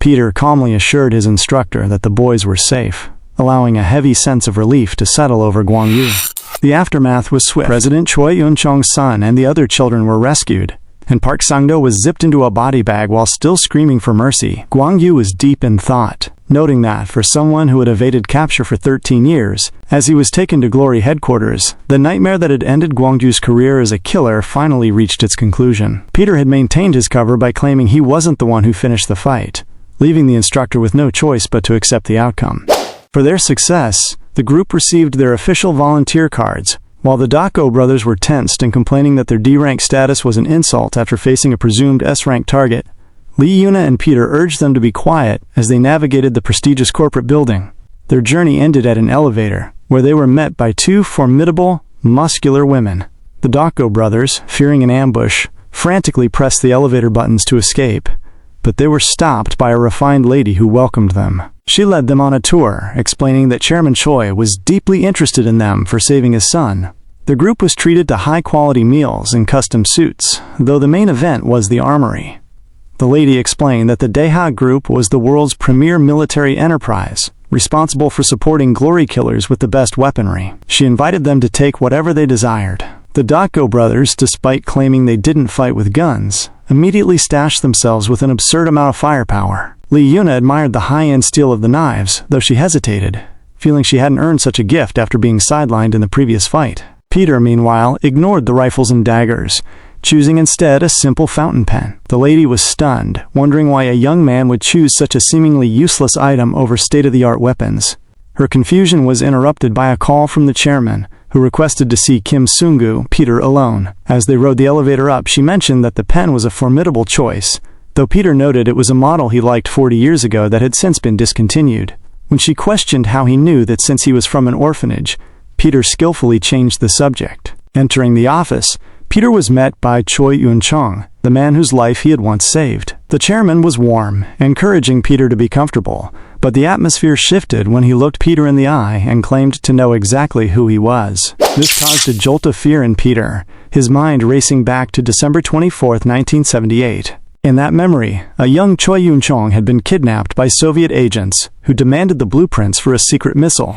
Peter calmly assured his instructor that the boys were safe, allowing a heavy sense of relief to settle over Guangyu. The aftermath was swift. President Choi Yun-chong's son and the other children were rescued, and Park Sang-do was zipped into a body bag while still screaming for mercy. Guangyu was deep in thought, noting that for someone who had evaded capture for 13 years, as he was taken to Glory headquarters, the nightmare that had ended Guangyu's career as a killer finally reached its conclusion. Peter had maintained his cover by claiming he wasn't the one who finished the fight, leaving the instructor with no choice but to accept the outcome. For their success, the group received their official volunteer cards, while the Dako brothers were tensed and complaining that their D-rank status was an insult after facing a presumed S-rank target. Yuna and Peter urged them to be quiet as they navigated the prestigious corporate building. Their journey ended at an elevator, where they were met by two formidable, muscular women. The Dako brothers, fearing an ambush, frantically pressed the elevator buttons to escape, but they were stopped by a refined lady who welcomed them. She led them on a tour, explaining that Chairman Choi was deeply interested in them for saving his son. The group was treated to high-quality meals and custom suits, though the main event was the armory. The lady explained that the Daeha Group was the world's premier military enterprise, responsible for supporting glory killers with the best weaponry. She invited them to take whatever they desired. The Dako brothers, despite claiming they didn't fight with guns, immediately stashed themselves with an absurd amount of firepower. Yuna admired the high-end steel of the knives, though she hesitated, feeling she hadn't earned such a gift after being sidelined in the previous fight. Peter, meanwhile, ignored the rifles and daggers, choosing instead a simple fountain pen. The lady was stunned, wondering why a young man would choose such a seemingly useless item over state-of-the-art weapons. Her confusion was interrupted by a call from the chairman, who requested to see Kim Sungu, Peter alone. As they rode the elevator up, she mentioned that the pen was a formidable choice, though Peter noted it was a model he liked 40 years ago that had since been discontinued. When she questioned how he knew that since he was from an orphanage, Peter skillfully changed the subject. Entering the office, Peter was met by Choi Yun-chong, the man whose life he had once saved. The chairman was warm, encouraging Peter to be comfortable, but the atmosphere shifted when he looked Peter in the eye and claimed to know exactly who he was. This caused a jolt of fear in Peter, his mind racing back to December 24, 1978. In that memory, a young Choi Yun-chong had been kidnapped by Soviet agents who demanded the blueprints for a secret missile.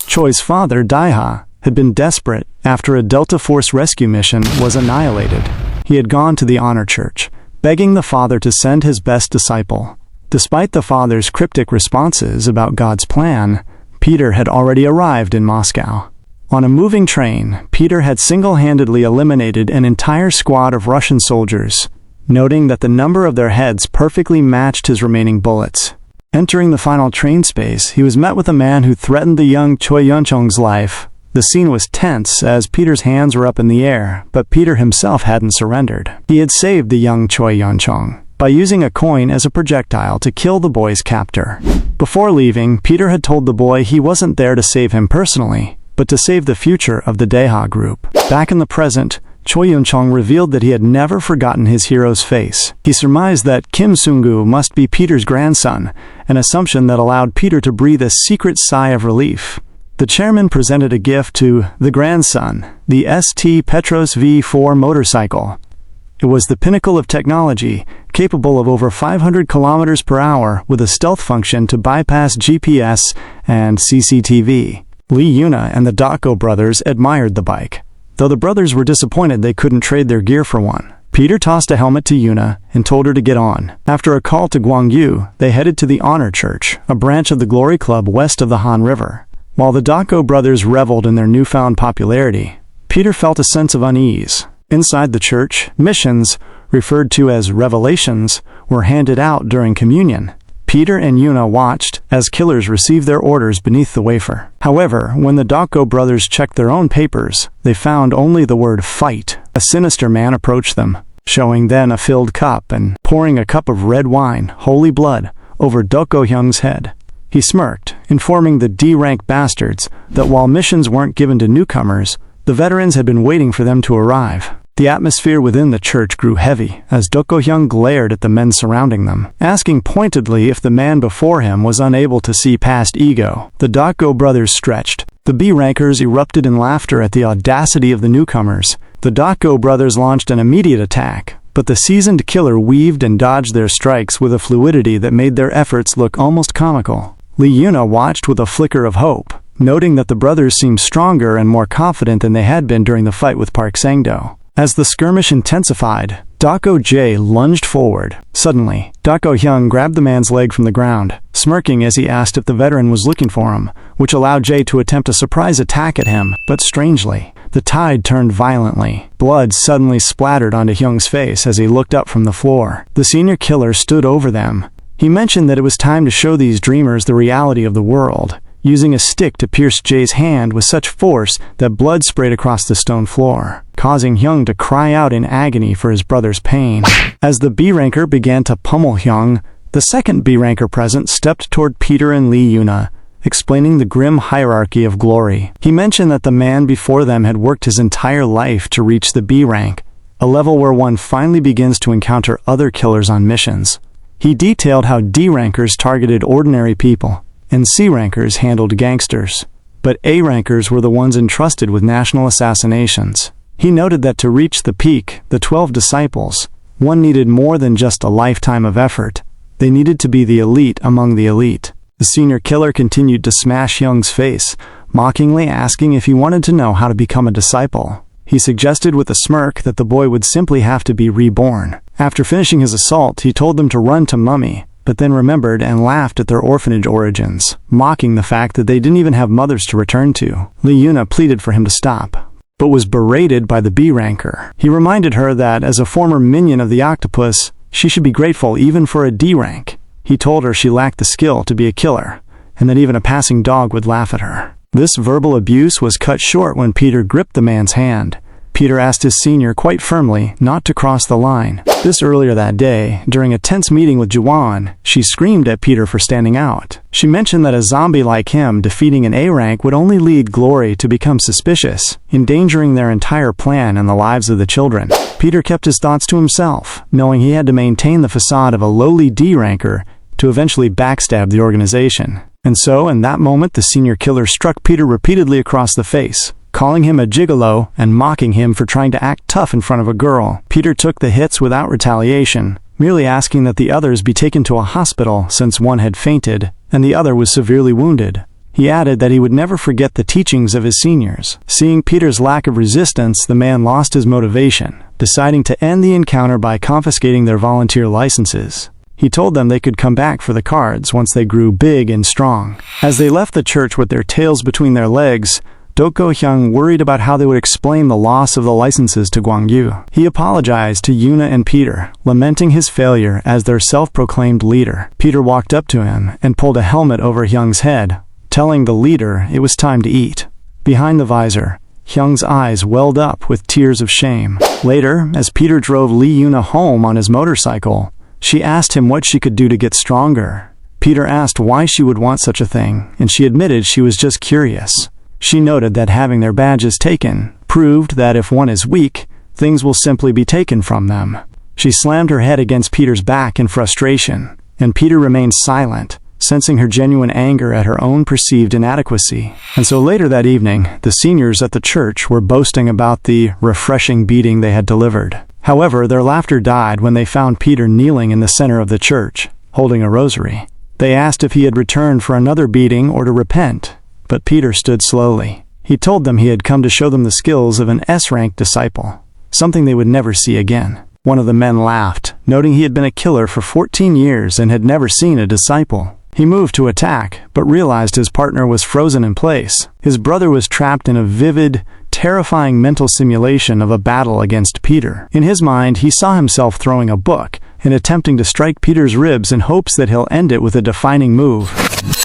Choi's father, Daeha, had been desperate after a Delta Force rescue mission was annihilated. He had gone to the honor church, begging the father to send his best disciple. Despite the father's cryptic responses about God's plan, Peter had already arrived in Moscow. On a moving train, Peter had single-handedly eliminated an entire squad of Russian soldiers, noting that the number of their heads perfectly matched his remaining bullets. Entering the final train space, he was met with a man who threatened the young Choi Yun-chong's life. The scene was tense as Peter's hands were up in the air, but Peter himself hadn't surrendered. He had saved the young Choi Yun-chong by using a coin as a projectile to kill the boy's captor. Before leaving, Peter had told the boy he wasn't there to save him personally, but to save the future of the Daeha Group. Back in the present, Choi Yun-chong revealed that he had never forgotten his hero's face. He surmised that Kim Sungu must be Peter's grandson, an assumption that allowed Peter to breathe a secret sigh of relief. The chairman presented a gift to the grandson, the ST Petros V4 motorcycle. It was the pinnacle of technology, capable of over 500 kilometers per hour with a stealth function to bypass GPS and CCTV. Yuna and the Dako brothers admired the bike, though the brothers were disappointed they couldn't trade their gear for one. Peter tossed a helmet to Yuna and told her to get on. After a call to Guangyu, they headed to the Honor Church, a branch of the Glory Club west of the Han River. While the Dako brothers reveled in their newfound popularity, Peter felt a sense of unease. Inside the church, missions, referred to as revelations, were handed out during communion. Peter and Yuna watched as killers received their orders beneath the wafer. However, when the Dako brothers checked their own papers, they found only the word fight. A sinister man approached them, showing then a filled cup and pouring a cup of red wine, holy blood, over Doko Hyung's head. He smirked, informing the D-rank bastards that while missions weren't given to newcomers, the veterans had been waiting for them to arrive. The atmosphere within the church grew heavy as Dokgo-hyung glared at the men surrounding them, asking pointedly if the man before him was unable to see past ego. The Dokgo brothers stretched. The B-rankers erupted in laughter at the audacity of the newcomers. The Dokgo brothers launched an immediate attack, but the seasoned killer weaved and dodged their strikes with a fluidity that made their efforts look almost comical. Yuna watched with a flicker of hope, noting that the brothers seemed stronger and more confident than they had been during the fight with Park Sang-do. As the skirmish intensified, Dokgo-jae lunged forward. Suddenly, Dokgo-hyung grabbed the man's leg from the ground, smirking as he asked if the veteran was looking for him, which allowed Jae to attempt a surprise attack at him, but strangely, the tide turned violently. Blood suddenly splattered onto Hyung's face as he looked up from the floor. The senior killer stood over them. He mentioned that it was time to show these dreamers the reality of the world, using a stick to pierce Jae's hand with such force that blood sprayed across the stone floor, causing Hyung to cry out in agony for his brother's pain. As the B-ranker began to pummel Hyung, the second B-ranker present stepped toward Peter and Lee Yuna, explaining the grim hierarchy of glory. He mentioned that the man before them had worked his entire life to reach the B rank, a level where one finally begins to encounter other killers on missions. He detailed how D-rankers targeted ordinary people, and C-rankers handled gangsters, but A-rankers were the ones entrusted with national assassinations. He noted that to reach the peak, the 12 disciples, one needed more than just a lifetime of effort. They needed to be the elite among the elite. The senior killer continued to smash Hyung's face, mockingly asking if he wanted to know how to become a disciple. He suggested with a smirk that the boy would simply have to be reborn. After finishing his assault, he told them to run to Mummy, but then remembered and laughed at their orphanage origins, mocking the fact that they didn't even have mothers to return to. Lee Yuna pleaded for him to stop, but was berated by the B-ranker. He reminded her that, as a former minion of the Octopus, she should be grateful even for a D rank. He told her she lacked the skill to be a killer, and that even a passing dog would laugh at her. This verbal abuse was cut short when Peter gripped the man's hand. Peter asked his senior quite firmly not to cross the line. This earlier that day, during a tense meeting with Juwon, she screamed at Peter for standing out. She mentioned that a zombie like him defeating an A rank would only lead Glory to become suspicious, endangering their entire plan and the lives of the children. Peter kept his thoughts to himself, knowing he had to maintain the facade of a lowly D ranker to eventually backstab the organization. And so, in that moment, the senior killer struck Peter repeatedly across the face, calling him a gigolo and mocking him for trying to act tough in front of a girl. Peter took the hits without retaliation, merely asking that the others be taken to a hospital since one had fainted and the other was severely wounded. He added that he would never forget the teachings of his seniors. Seeing Peter's lack of resistance, the man lost his motivation, deciding to end the encounter by confiscating their volunteer licenses. He told them they could come back for the cards once they grew big and strong. As they left the church with their tails between their legs, Dokgo-hyung worried about how they would explain the loss of the licenses to Gwangyu. He apologized to Yuna and Peter, lamenting his failure as their self-proclaimed leader. Peter walked up to him and pulled a helmet over Hyung's head, telling the leader it was time to eat. Behind the visor, Hyung's eyes welled up with tears of shame. Later, as Peter drove Lee Yuna home on his motorcycle, she asked him what she could do to get stronger. Peter asked why she would want such a thing, and she admitted she was just curious. She noted that having their badges taken proved that if one is weak, things will simply be taken from them. She slammed her head against Peter's back in frustration, and Peter remained silent, sensing her genuine anger at her own perceived inadequacy. And so later that evening, the seniors at the church were boasting about the refreshing beating they had delivered. However, their laughter died when they found Peter kneeling in the center of the church, holding a rosary. They asked if he had returned for another beating or to repent, but Peter stood slowly. He told them he had come to show them the skills of an S-rank disciple, something they would never see again. One of the men laughed, noting he had been a killer for 14 years and had never seen a disciple. He moved to attack, but realized his partner was frozen in place. His brother was trapped in a vivid, terrifying mental simulation of a battle against Peter. In his mind, he saw himself throwing a book and attempting to strike Peter's ribs in hopes that he'll end it with a defining move,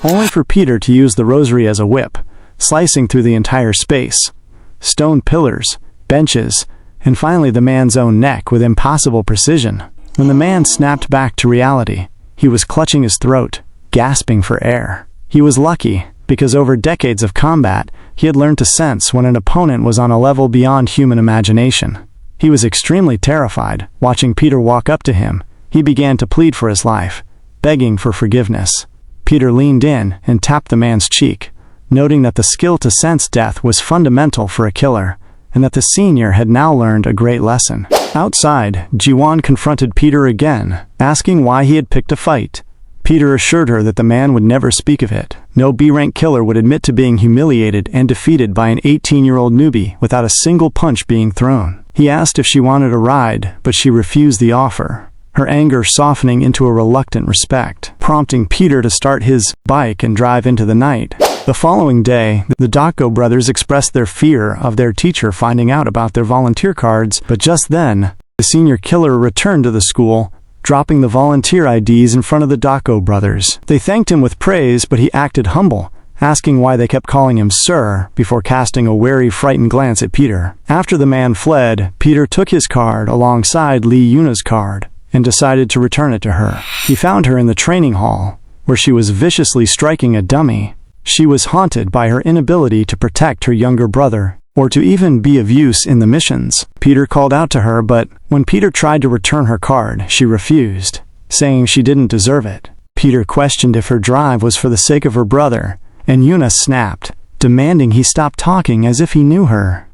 only for Peter to use the rosary as a whip, slicing through the entire space. Stone pillars, benches, and finally the man's own neck with impossible precision. When the man snapped back to reality, he was clutching his throat, gasping for air. He was lucky, because over decades of combat, he had learned to sense when an opponent was on a level beyond human imagination. He was extremely terrified. Watching Peter walk up to him, he began to plead for his life, begging for forgiveness. Peter leaned in and tapped the man's cheek, noting that the skill to sense death was fundamental for a killer, and that the senior had now learned a great lesson. Outside, Jiwon confronted Peter again, asking why he had picked a fight. Peter assured her that the man would never speak of it. No B-rank killer would admit to being humiliated and defeated by an 18-year-old newbie without a single punch being thrown. He asked if she wanted a ride, but she refused the offer, her anger softening into a reluctant respect, prompting Peter to start his bike and drive into the night. The following day, the Dako brothers expressed their fear of their teacher finding out about their volunteer cards, but just then, the senior killer returned to the school, dropping the volunteer IDs in front of the Dako brothers. They thanked him with praise, but he acted humble, asking why they kept calling him Sir, before casting a wary, frightened glance at Peter. After the man fled, Peter took his card alongside Lee Yuna's card, and decided to return it to her. He found her in the training hall, where she was viciously striking a dummy. She was haunted by her inability to protect her younger brother, or to even be of use in the missions. Peter called out to her, but when Peter tried to return her card, she refused, saying she didn't deserve it. Peter questioned if her drive was for the sake of her brother, and Yuna snapped, demanding he stop talking as if he knew her.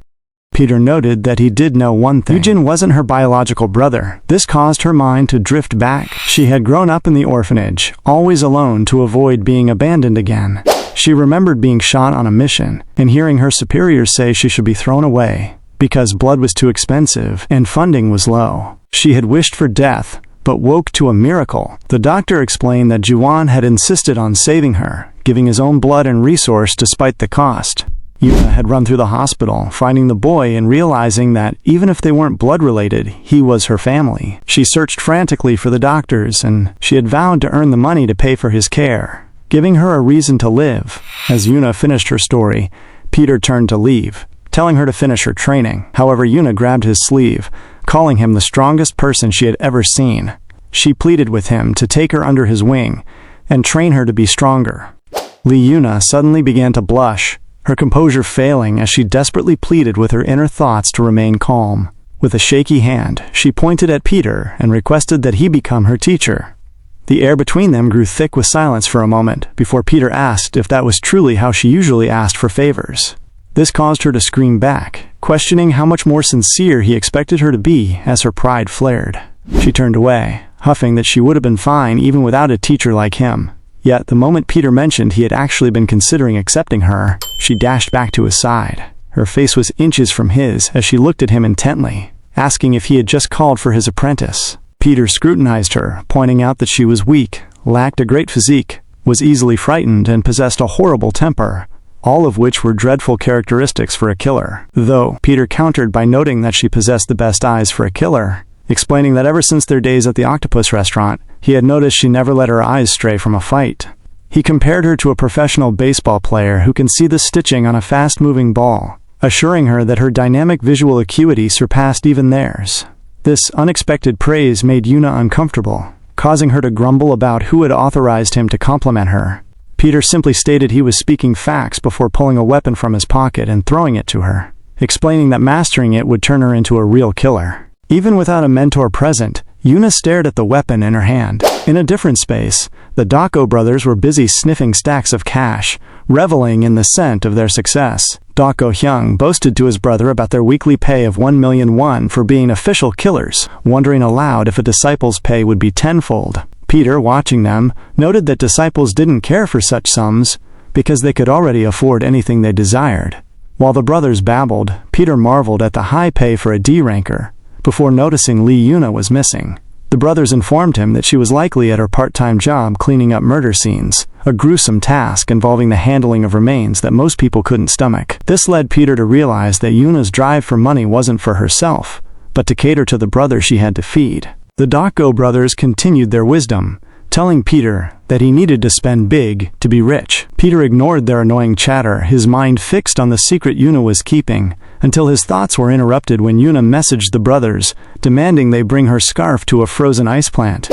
Peter noted that he did know one thing. Yujin wasn't her biological brother. This caused her mind to drift back. She had grown up in the orphanage, always alone to avoid being abandoned again. She remembered being shot on a mission, and hearing her superiors say she should be thrown away, because blood was too expensive and funding was low. She had wished for death, but woke to a miracle. The doctor explained that Jiwon had insisted on saving her, giving his own blood and resource despite the cost. Yuna had run through the hospital, finding the boy and realizing that, even if they weren't blood-related, he was her family. She searched frantically for the doctors, and she had vowed to earn the money to pay for his care, giving her a reason to live. As Yuna finished her story, Peter turned to leave, telling her to finish her training. However, Yuna grabbed his sleeve, calling him the strongest person she had ever seen. She pleaded with him to take her under his wing and train her to be stronger. Lee Yuna suddenly began to blush, her composure failing as she desperately pleaded with her inner thoughts to remain calm. With a shaky hand, she pointed at Peter and requested that he become her teacher. The air between them grew thick with silence for a moment before Peter asked if that was truly how she usually asked for favors. This caused her to scream back, questioning how much more sincere he expected her to be as her pride flared. She turned away, huffing that she would have been fine even without a teacher like him. Yet the moment Peter mentioned he had actually been considering accepting her, she dashed back to his side. Her face was inches from his as she looked at him intently, asking if he had just called for his apprentice. Peter scrutinized her, pointing out that she was weak, lacked a great physique, was easily frightened, and possessed a horrible temper, all of which were dreadful characteristics for a killer. Though, Peter countered by noting that she possessed the best eyes for a killer, explaining that ever since their days at the Octopus restaurant, he had noticed she never let her eyes stray from a fight. He compared her to a professional baseball player who can see the stitching on a fast-moving ball, assuring her that her dynamic visual acuity surpassed even theirs. This unexpected praise made Yuna uncomfortable, causing her to grumble about who had authorized him to compliment her. Peter simply stated he was speaking facts before pulling a weapon from his pocket and throwing it to her, explaining that mastering it would turn her into a real killer. Even without a mentor present, Yuna stared at the weapon in her hand. In a different space, the Dako brothers were busy sniffing stacks of cash, reveling in the scent of their success. Dako Hyung boasted to his brother about their weekly pay of 1 million won for being official killers, wondering aloud if a disciple's pay would be tenfold. Peter, watching them, noted that disciples didn't care for such sums, because they could already afford anything they desired. While the brothers babbled, Peter marveled at the high pay for a D-ranker, before noticing Lee Yuna was missing. The brothers informed him that she was likely at her part-time job cleaning up murder scenes, a gruesome task involving the handling of remains that most people couldn't stomach. This led Peter to realize that Yuna's drive for money wasn't for herself, but to cater to the brother she had to feed. The Dako brothers continued their wisdom, telling Peter that he needed to spend big to be rich. Peter ignored their annoying chatter, his mind fixed on the secret Yuna was keeping, until his thoughts were interrupted when Yuna messaged the brothers, demanding they bring her scarf to a frozen ice plant.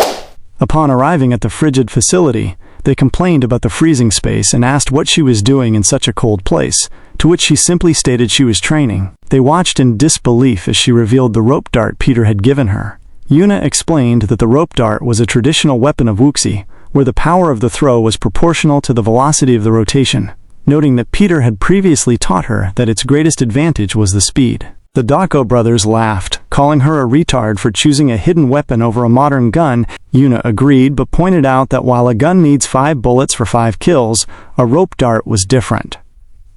Upon arriving at the frigid facility, they complained about the freezing space and asked what she was doing in such a cold place, to which she simply stated she was training. They watched in disbelief as she revealed the rope dart Peter had given her. Yuna explained that the rope dart was a traditional weapon of Wuxi, where the power of the throw was proportional to the velocity of the rotation, noting that Peter had previously taught her that its greatest advantage was the speed. The Dako brothers laughed, calling her a retard for choosing a hidden weapon over a modern gun. Yuna agreed but pointed out that while a gun needs 5 bullets for 5 kills, a rope dart was different.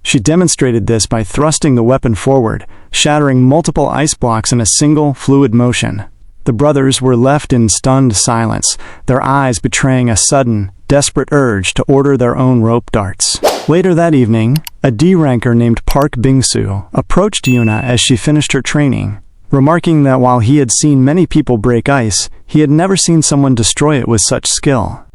She demonstrated this by thrusting the weapon forward, shattering multiple ice blocks in a single, fluid motion. The brothers were left in stunned silence, their eyes betraying a sudden, desperate urge to order their own rope darts. Later that evening, a D-ranker named Park Bingsu approached Yuna as she finished her training, remarking that while he had seen many people break ice, he had never seen someone destroy it with such skill.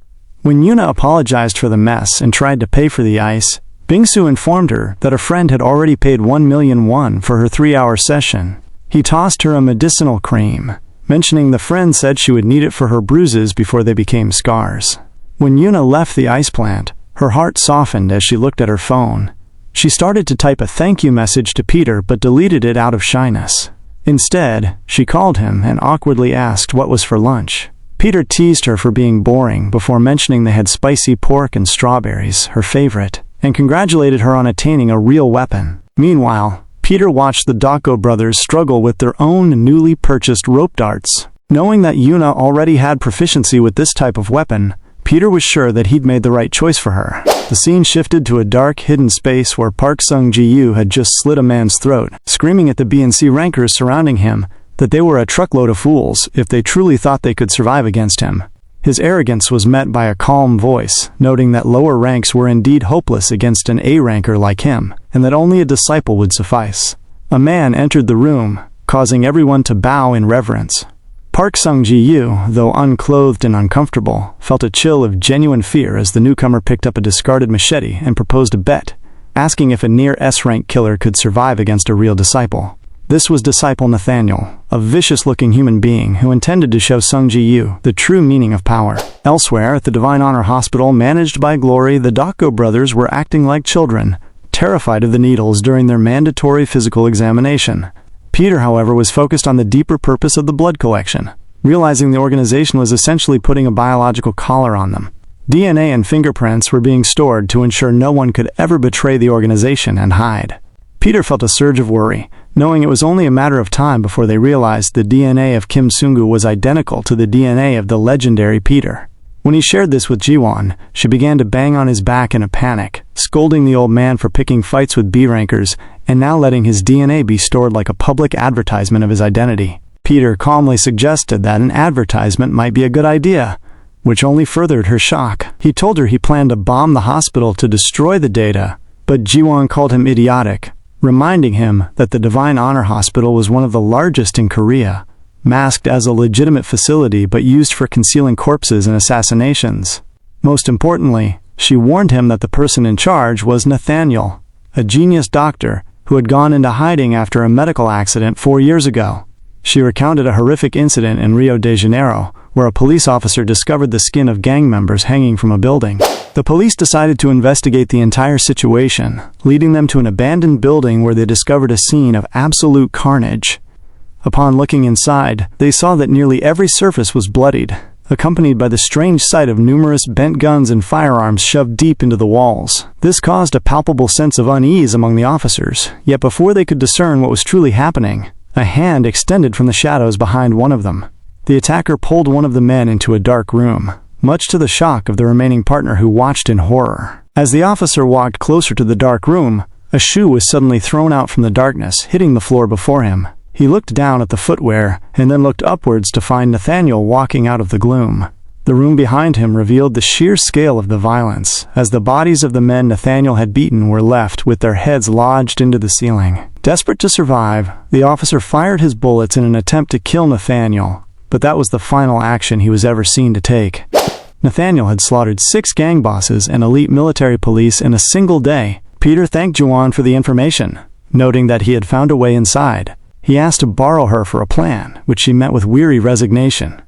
When Yuna apologized for the mess and tried to pay for the ice, Bingsu informed her that a friend had already paid 1 million won for her 3-hour session. He tossed her a medicinal cream, mentioning the friend said she would need it for her bruises before they became scars. When Yuna left the ice plant, her heart softened as she looked at her phone. She started to type a thank you message to Peter but deleted it out of shyness. Instead, she called him and awkwardly asked what was for lunch. Peter teased her for being boring before mentioning they had spicy pork and strawberries, her favorite, and congratulated her on attaining a real weapon. Meanwhile, Peter watched the Dako brothers struggle with their own newly purchased rope darts. Knowing that Yuna already had proficiency with this type of weapon, Peter was sure that he'd made the right choice for her. The scene shifted to a dark, hidden space where Park Sung-ji-yu had just slit a man's throat, screaming at the B&C rankers surrounding him that they were a truckload of fools if they truly thought they could survive against him. His arrogance was met by a calm voice, noting that lower ranks were indeed hopeless against an A-ranker like him, and that only a disciple would suffice. A man entered the room, causing everyone to bow in reverence. Park Sung-ji-yu, though unclothed and uncomfortable, felt a chill of genuine fear as the newcomer picked up a discarded machete and proposed a bet, asking if a near S-rank killer could survive against a real disciple. This was disciple Nathaniel, a vicious-looking human being who intended to show Sung-ji-yu the true meaning of power. Elsewhere, at the Divine Honor Hospital managed by Glory, the Dako brothers were acting like children, terrified of the needles during their mandatory physical examination. Peter, however, was focused on the deeper purpose of the blood collection, realizing the organization was essentially putting a biological collar on them. DNA and fingerprints were being stored to ensure no one could ever betray the organization and hide. Peter felt a surge of worry, knowing it was only a matter of time before they realized the DNA of Kim Sungu was identical to the DNA of the legendary Peter. When he shared this with Jiwon, she began to bang on his back in a panic, scolding the old man for picking fights with B-rankers and now letting his DNA be stored like a public advertisement of his identity. Peter calmly suggested that an advertisement might be a good idea, which only furthered her shock. He told her he planned to bomb the hospital to destroy the data, but Jiwon called him idiotic, reminding him that the Divine Honor Hospital was one of the largest in Korea, masked as a legitimate facility but used for concealing corpses and assassinations. Most importantly, she warned him that the person in charge was Nathaniel, a genius doctor who had gone into hiding after a medical accident 4 years ago. She recounted a horrific incident in Rio de Janeiro, where a police officer discovered the skin of gang members hanging from a building. The police decided to investigate the entire situation, leading them to an abandoned building where they discovered a scene of absolute carnage. Upon looking inside, they saw that nearly every surface was bloodied, accompanied by the strange sight of numerous bent guns and firearms shoved deep into the walls. This caused a palpable sense of unease among the officers, yet before they could discern what was truly happening, a hand extended from the shadows behind one of them. The attacker pulled one of the men into a dark room, much to the shock of the remaining partner who watched in horror. As the officer walked closer to the dark room, a shoe was suddenly thrown out from the darkness, hitting the floor before him. He looked down at the footwear, and then looked upwards to find Nathaniel walking out of the gloom. The room behind him revealed the sheer scale of the violence, as the bodies of the men Nathaniel had beaten were left with their heads lodged into the ceiling. Desperate to survive, the officer fired his bullets in an attempt to kill Nathaniel, but that was the final action he was ever seen to take. Nathaniel had slaughtered 6 gang bosses and elite military police in a single day. Peter thanked Jiwon for the information, noting that he had found a way inside. He asked to borrow her for a plan, which she met with weary resignation.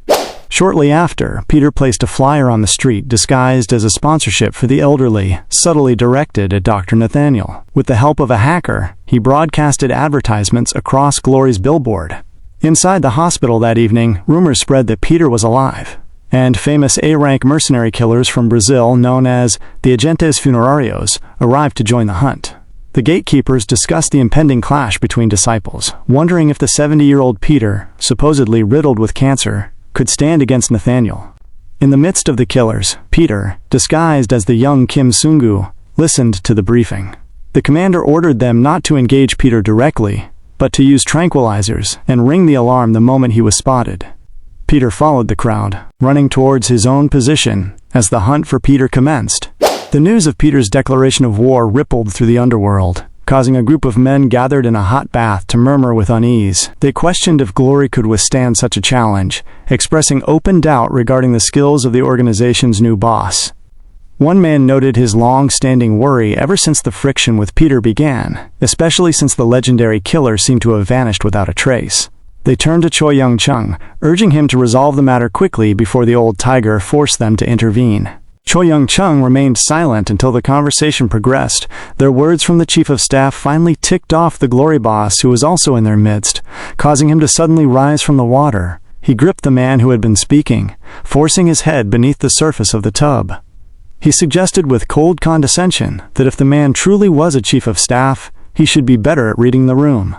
Shortly after, Peter placed a flyer on the street disguised as a sponsorship for the elderly, subtly directed at Dr. Nathaniel. With the help of a hacker, he broadcasted advertisements across Glory's billboard. Inside the hospital that evening, rumors spread that Peter was alive, and famous A-rank mercenary killers from Brazil known as the Agentes Funerarios arrived to join the hunt. The gatekeepers discussed the impending clash between disciples, wondering if the 70-year-old Peter, supposedly riddled with cancer, could stand against Nathaniel. In the midst of the killers, Peter, disguised as the young Kim Sungu, listened to the briefing. The commander ordered them not to engage Peter directly, but to use tranquilizers and ring the alarm the moment he was spotted. Peter followed the crowd, running towards his own position as the hunt for Peter commenced. The news of Peter's declaration of war rippled through the underworld, causing a group of men gathered in a hot bath to murmur with unease. They questioned if Glory could withstand such a challenge, expressing open doubt regarding the skills of the organization's new boss. One man noted his long-standing worry ever since the friction with Peter began, especially since the legendary killer seemed to have vanished without a trace. They turned to Choi Young-chung, urging him to resolve the matter quickly before the old tiger forced them to intervene. Choi Young-chung remained silent until the conversation progressed. Their words from the chief of staff finally ticked off the Glory boss, who was also in their midst, causing him to suddenly rise from the water. He gripped the man who had been speaking, forcing his head beneath the surface of the tub. He suggested with cold condescension that if the man truly was a chief of staff, he should be better at reading the room.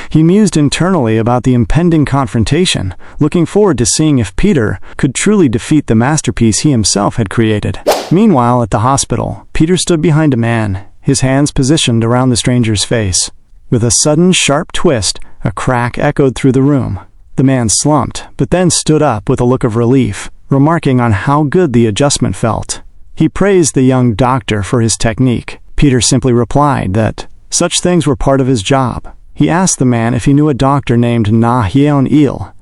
He mused internally about the impending confrontation, looking forward to seeing if Peter could truly defeat the masterpiece he himself had created. Meanwhile, at the hospital, Peter stood behind a man, his hands positioned around the stranger's face. With a sudden, sharp twist, a crack echoed through the room. The man slumped, but then stood up with a look of relief, remarking on how good the adjustment felt. He praised the young doctor for his technique. Peter simply replied that such things were part of his job. He asked the man if he knew a doctor named Na Hyeon-il,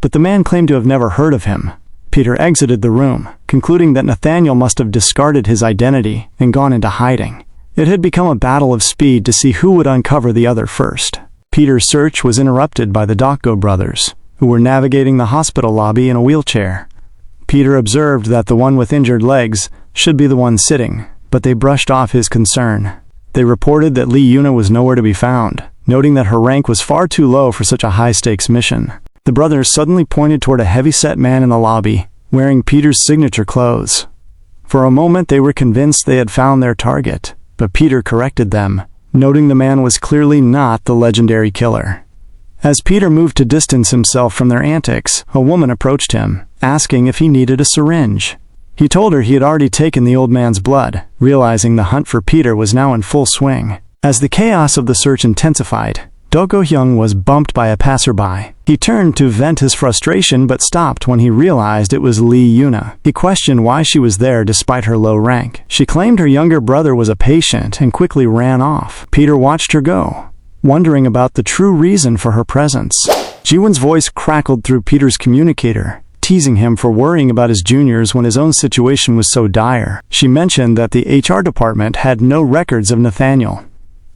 but the man claimed to have never heard of him. Peter exited the room, concluding that Nathaniel must have discarded his identity and gone into hiding. It had become a battle of speed to see who would uncover the other first. Peter's search was interrupted by the Dokgo brothers, who were navigating the hospital lobby in a wheelchair. Peter observed that the one with injured legs should be the one sitting, but they brushed off his concern. They reported that Yuna was nowhere to be found, noting that her rank was far too low for such a high-stakes mission. The brothers suddenly pointed toward a heavy-set man in the lobby, wearing Peter's signature clothes. For a moment they were convinced they had found their target, but Peter corrected them, noting the man was clearly not the legendary killer. As Peter moved to distance himself from their antics, a woman approached him, asking if he needed a syringe. He told her he had already taken the old man's blood, realizing the hunt for Peter was now in full swing. As the chaos of the search intensified, Do Go-hyung was bumped by a passerby. He turned to vent his frustration but stopped when he realized it was Yuna. He questioned why she was there despite her low rank. She claimed her younger brother was a patient and quickly ran off. Peter watched her go, wondering about the true reason for her presence. Jiwon's voice crackled through Peter's communicator, teasing him for worrying about his juniors when his own situation was so dire. She mentioned that the HR department had no records of Nathaniel.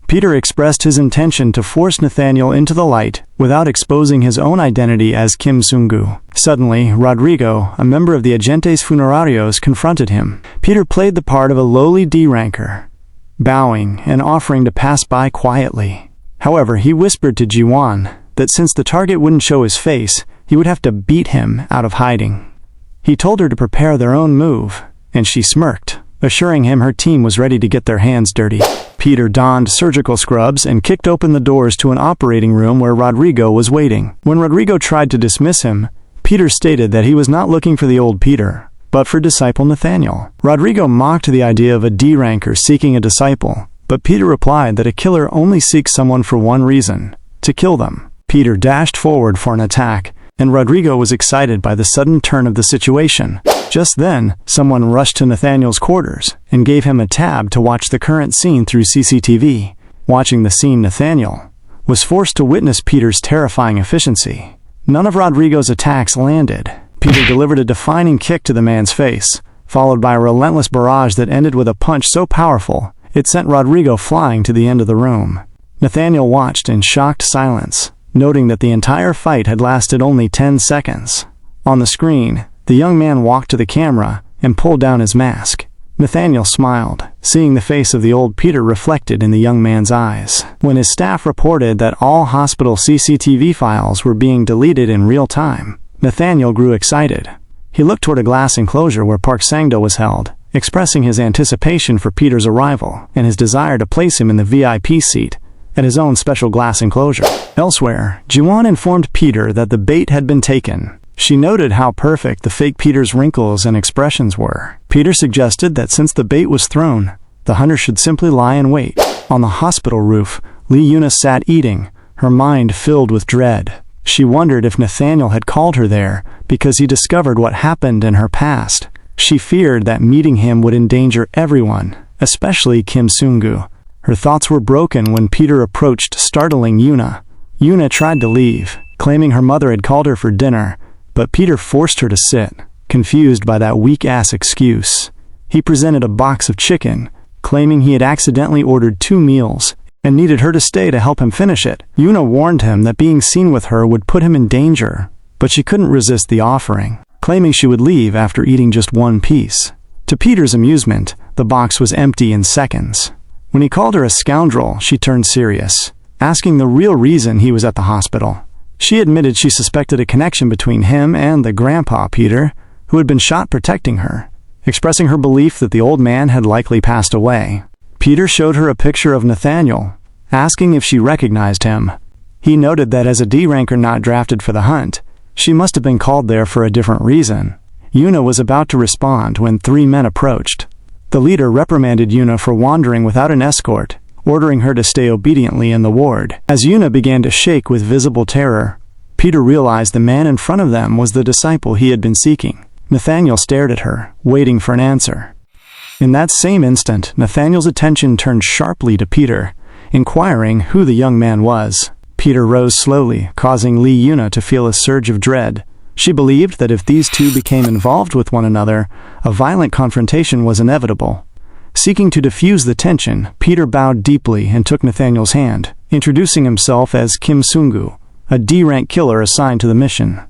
Peter expressed his intention to force Nathaniel into the light without exposing his own identity as Kim Sungu. Suddenly, Rodrigo, a member of the Agentes Funerarios, confronted him. Peter played the part of a lowly D-ranker, bowing and offering to pass by quietly. However, he whispered to Jiwon that since the target wouldn't show his face, he would have to beat him out of hiding. He told her to prepare their own move, and she smirked, assuring him her team was ready to get their hands dirty. Peter donned surgical scrubs and kicked open the doors to an operating room where Rodrigo was waiting. When Rodrigo tried to dismiss him, Peter stated that he was not looking for the old Peter, but for disciple Nathaniel. Rodrigo mocked the idea of a D-ranker seeking a disciple, but Peter replied that a killer only seeks someone for one reason: to kill them. Peter dashed forward for an attack, and Rodrigo was excited by the sudden turn of the situation. Just then, someone rushed to Nathaniel's quarters and gave him a tab to watch the current scene through CCTV. Watching the scene, Nathaniel was forced to witness Peter's terrifying efficiency. None of Rodrigo's attacks landed. Peter delivered a defining kick to the man's face, followed by a relentless barrage that ended with a punch so powerful it sent Rodrigo flying to the end of the room. Nathaniel watched in shocked silence, noting that the entire fight had lasted only 10 seconds. On the screen, The young man walked to the camera and pulled down his mask. Nathaniel smiled, seeing the face of the old Peter reflected in the young man's eyes. When his staff reported that all hospital CCTV files were being deleted in real time, Nathaniel grew excited. He looked toward a glass enclosure where Park Sang-do was held, expressing his anticipation for Peter's arrival and his desire to place him in the VIP seat at his own special glass enclosure. Elsewhere, Ji-won informed Peter that the bait had been taken. She noted how perfect the fake Peter's wrinkles and expressions were. Peter suggested that since the bait was thrown, the hunter should simply lie in wait. On the hospital roof, Yuna sat eating, her mind filled with dread. She wondered if Nathaniel had called her there because he discovered what happened in her past. She feared that meeting him would endanger everyone, especially Kim Sung-gu. Her thoughts were broken when Peter approached, startling Yuna. Yuna tried to leave, claiming her mother had called her for dinner, but Peter forced her to sit, confused by that weak-ass excuse. He presented a box of chicken, claiming he had accidentally ordered 2 meals and needed her to stay to help him finish it. Yuna warned him that being seen with her would put him in danger, but she couldn't resist the offering, claiming she would leave after eating just 1 piece. To Peter's amusement, the box was empty in seconds. When he called her a scoundrel, she turned serious, asking the real reason he was at the hospital. She admitted she suspected a connection between him and the grandpa Peter, who had been shot protecting her, expressing her belief that the old man had likely passed away. Peter showed her a picture of Nathaniel, asking if she recognized him. He noted that as a D-ranker not drafted for the hunt, she must have been called there for a different reason. Yuna was about to respond when 3 men approached. The leader reprimanded Yuna for wandering without an escort, ordering her to stay obediently in the ward. As Yuna began to shake with visible terror, Peter realized the man in front of them was the disciple he had been seeking. Nathaniel stared at her, waiting for an answer. In that same instant, Nathaniel's attention turned sharply to Peter, inquiring who the young man was. Peter rose slowly, causing Yuna to feel a surge of dread. She believed that if these two became involved with one another, a violent confrontation was inevitable. Seeking to diffuse the tension, Peter bowed deeply and took Nathaniel's hand, introducing himself as Kim Sung-gu, a D-rank killer assigned to the mission.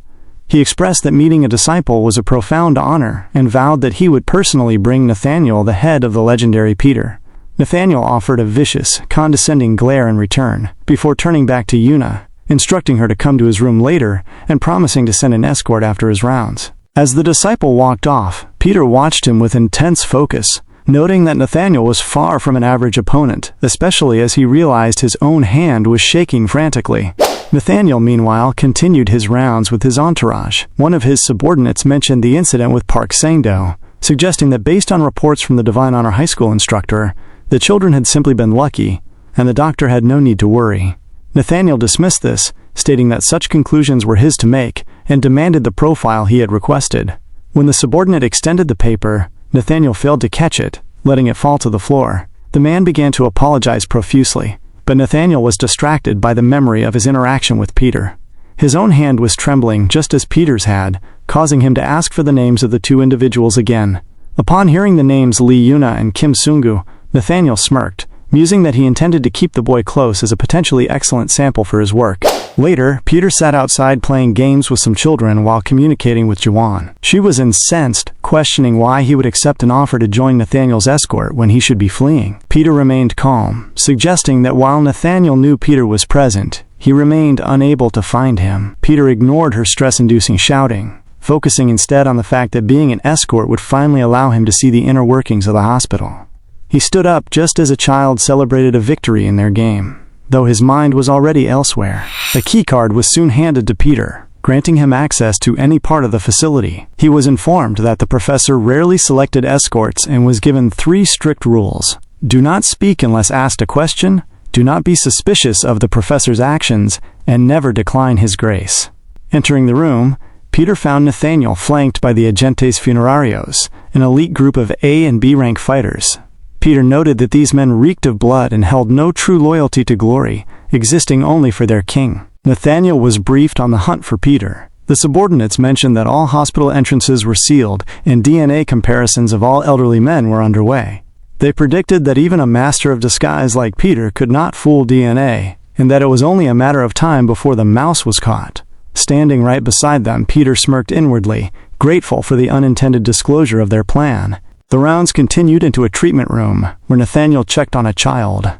He expressed that meeting a disciple was a profound honor and vowed that he would personally bring Nathaniel the head of the legendary Peter. Nathaniel offered a vicious, condescending glare in return, before turning back to Yuna, instructing her to come to his room later and promising to send an escort after his rounds. As the disciple walked off, Peter watched him with intense focus, noting that Nathaniel was far from an average opponent, especially as he realized his own hand was shaking frantically. Nathaniel, meanwhile, continued his rounds with his entourage. One of his subordinates mentioned the incident with Park Sang-do, suggesting that based on reports from the Divine Honor High School instructor, the children had simply been lucky, and the doctor had no need to worry. Nathaniel dismissed this, stating that such conclusions were his to make, and demanded the profile he had requested. When the subordinate extended the paper, Nathaniel failed to catch it, letting it fall to the floor. The man began to apologize profusely, but Nathaniel was distracted by the memory of his interaction with Peter. His own hand was trembling just as Peter's had, causing him to ask for the names of the 2 individuals again. Upon hearing the names Yuna and Kim Sung-gu, Nathaniel smirked, musing that he intended to keep the boy close as a potentially excellent sample for his work. Later, Peter sat outside playing games with some children while communicating with Ji-won. She was incensed, questioning why he would accept an offer to join Nathaniel's escort when he should be fleeing. Peter remained calm, suggesting that while Nathaniel knew Peter was present, he remained unable to find him. Peter ignored her stress-inducing shouting, focusing instead on the fact that being an escort would finally allow him to see the inner workings of the hospital. He stood up just as a child celebrated a victory in their game, though his mind was already elsewhere. A keycard was soon handed to Peter, granting him access to any part of the facility. He was informed that the professor rarely selected escorts and was given 3 strict rules. Do not speak unless asked a question, do not be suspicious of the professor's actions, and never decline his grace. Entering the room, Peter found Nathaniel flanked by the Agentes Funerarios, an elite group of A and B rank fighters. Peter noted that these men reeked of blood and held no true loyalty to glory, existing only for their king. Nathaniel was briefed on the hunt for Peter. The subordinates mentioned that all hospital entrances were sealed and DNA comparisons of all elderly men were underway. They predicted that even a master of disguise like Peter could not fool DNA, and that it was only a matter of time before the mouse was caught. Standing right beside them, Peter smirked inwardly, grateful for the unintended disclosure of their plan. The rounds continued into a treatment room, where Nathaniel checked on a child.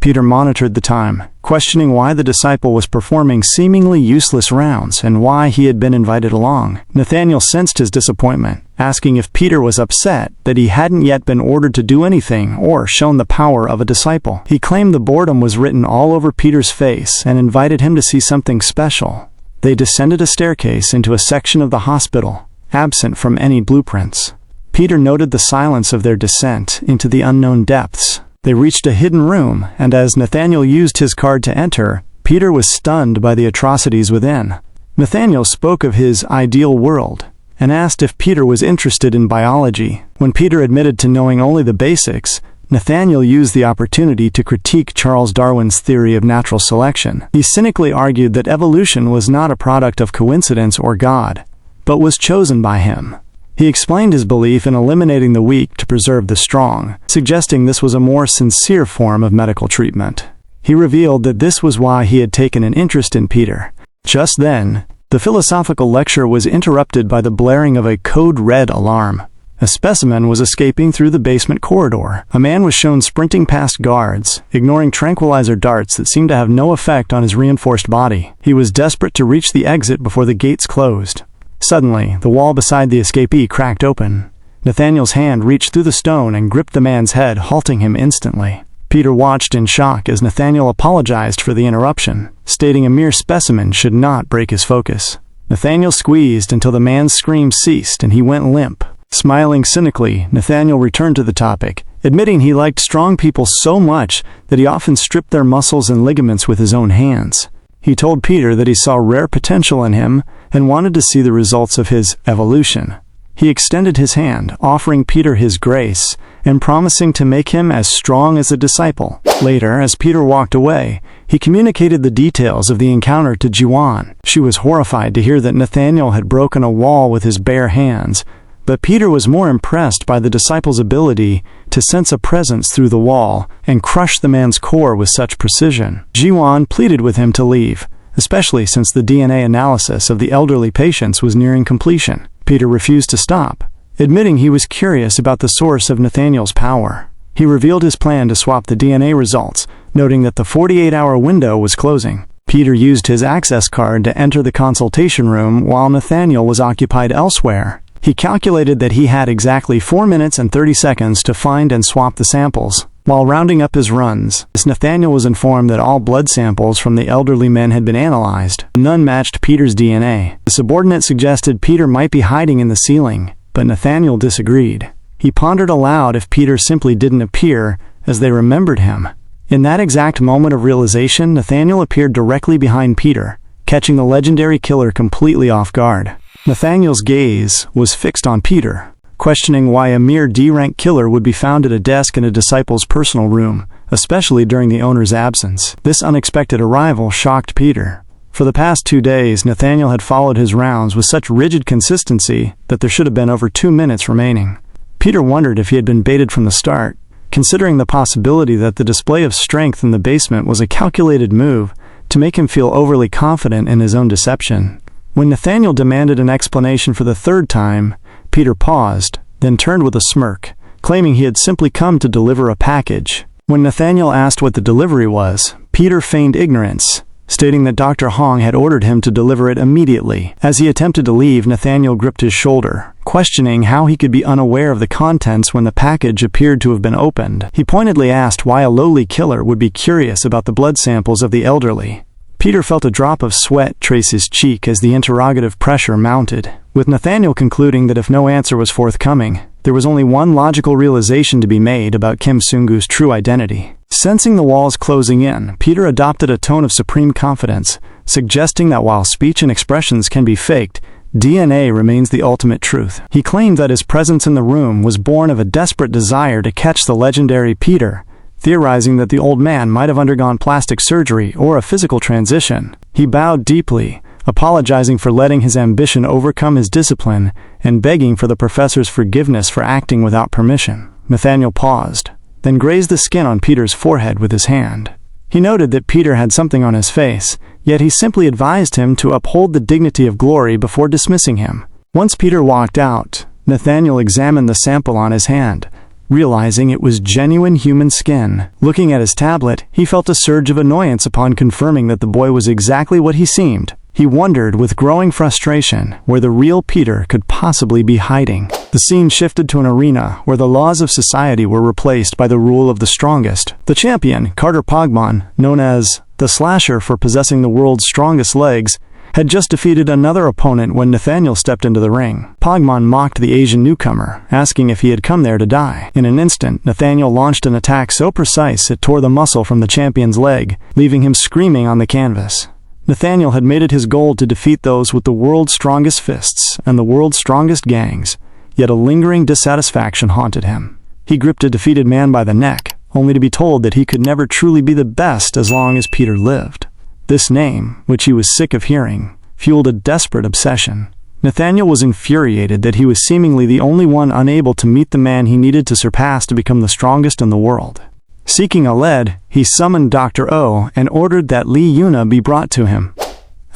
Peter monitored the time, questioning why the disciple was performing seemingly useless rounds and why he had been invited along. Nathaniel sensed his disappointment, asking if Peter was upset that he hadn't yet been ordered to do anything or shown the power of a disciple. He claimed the boredom was written all over Peter's face and invited him to see something special. They descended a staircase into a section of the hospital, absent from any blueprints. Peter noted the silence of their descent into the unknown depths. They reached a hidden room, and as Nathaniel used his card to enter, Peter was stunned by the atrocities within. Nathaniel spoke of his ideal world, and asked if Peter was interested in biology. When Peter admitted to knowing only the basics, Nathaniel used the opportunity to critique Charles Darwin's theory of natural selection. He cynically argued that evolution was not a product of coincidence or God, but was chosen by him. He explained his belief in eliminating the weak to preserve the strong, suggesting this was a more sincere form of medical treatment. He revealed that this was why he had taken an interest in Peter. Just then, the philosophical lecture was interrupted by the blaring of a code red alarm. A specimen was escaping through the basement corridor. A man was shown sprinting past guards, ignoring tranquilizer darts that seemed to have no effect on his reinforced body. He was desperate to reach the exit before the gates closed. Suddenly, the wall beside the escapee cracked open. Nathaniel's hand reached through the stone and gripped the man's head, halting him instantly. Peter watched in shock as Nathaniel apologized for the interruption, stating a mere specimen should not break his focus. Nathaniel squeezed until the man's screams ceased and he went limp. Smiling cynically, Nathaniel returned to the topic, admitting he liked strong people so much that he often stripped their muscles and ligaments with his own hands. He told Peter that he saw rare potential in him and wanted to see the results of his evolution. He extended his hand, offering Peter his grace and promising to make him as strong as a disciple. Later, as Peter walked away, he communicated the details of the encounter to Yuna. She was horrified to hear that Nathaniel had broken a wall with his bare hands, but Peter was more impressed by the disciple's ability to sense a presence through the wall and crush the man's core with such precision. Yuna pleaded with him to leave, especially since the DNA analysis of the elderly patients was nearing completion. Peter refused to stop, admitting he was curious about the source of Nathaniel's power. He revealed his plan to swap the DNA results, noting that the 48-hour window was closing. Peter used his access card to enter the consultation room while Nathaniel was occupied elsewhere. He calculated that he had exactly 4 minutes and 30 seconds to find and swap the samples. While rounding up his runs, Nathaniel was informed that all blood samples from the elderly men had been analyzed. None matched Peter's DNA. The subordinate suggested Peter might be hiding in the ceiling, but Nathaniel disagreed. He pondered aloud if Peter simply didn't appear as they remembered him. In that exact moment of realization, Nathaniel appeared directly behind Peter, catching the legendary killer completely off guard. Nathaniel's gaze was fixed on Peter, questioning why a mere D-rank killer would be found at a desk in a disciple's personal room, especially during the owner's absence. This unexpected arrival shocked Peter. For the past 2 days, Nathaniel had followed his rounds with such rigid consistency that there should have been over 2 minutes remaining. Peter wondered if he had been baited from the start, considering the possibility that the display of strength in the basement was a calculated move to make him feel overly confident in his own deception. When Nathaniel demanded an explanation for the 3rd time, Peter paused, then turned with a smirk, claiming he had simply come to deliver a package. When Nathaniel asked what the delivery was, Peter feigned ignorance, stating that Dr. Hong had ordered him to deliver it immediately. As he attempted to leave, Nathaniel gripped his shoulder, questioning how he could be unaware of the contents when the package appeared to have been opened. He pointedly asked why a lowly killer would be curious about the blood samples of the elderly. Peter felt a drop of sweat trace his cheek as the interrogative pressure mounted, with Nathaniel concluding that if no answer was forthcoming, there was only one logical realization to be made about Kim Sungu's true identity. Sensing the walls closing in, Peter adopted a tone of supreme confidence, suggesting that while speech and expressions can be faked, DNA remains the ultimate truth. He claimed that his presence in the room was born of a desperate desire to catch the legendary Peter, theorizing that the old man might have undergone plastic surgery or a physical transition. He bowed deeply, apologizing for letting his ambition overcome his discipline and begging for the professor's forgiveness for acting without permission. Nathaniel paused, then grazed the skin on Peter's forehead with his hand. He noted that Peter had something on his face, yet he simply advised him to uphold the dignity of glory before dismissing him. Once Peter walked out, Nathaniel examined the sample on his hand, realizing it was genuine human skin. Looking at his tablet, he felt a surge of annoyance upon confirming that the boy was exactly what he seemed. He wondered with growing frustration where the real Peter could possibly be hiding. The scene shifted to an arena where the laws of society were replaced by the rule of the strongest. The champion, Carter Pogmon, known as the Slasher for possessing the world's strongest legs, had just defeated another opponent when Nathaniel stepped into the ring. Pogmon mocked the Asian newcomer, asking if he had come there to die. In an instant, Nathaniel launched an attack so precise it tore the muscle from the champion's leg, leaving him screaming on the canvas. Nathaniel had made it his goal to defeat those with the world's strongest fists and the world's strongest gangs, yet a lingering dissatisfaction haunted him. He gripped a defeated man by the neck, only to be told that he could never truly be the best as long as Peter lived. This name, which he was sick of hearing, fueled a desperate obsession. Nathaniel was infuriated that he was seemingly the only one unable to meet the man he needed to surpass to become the strongest in the world. Seeking a lead, he summoned Dr. O and ordered that Yuna be brought to him.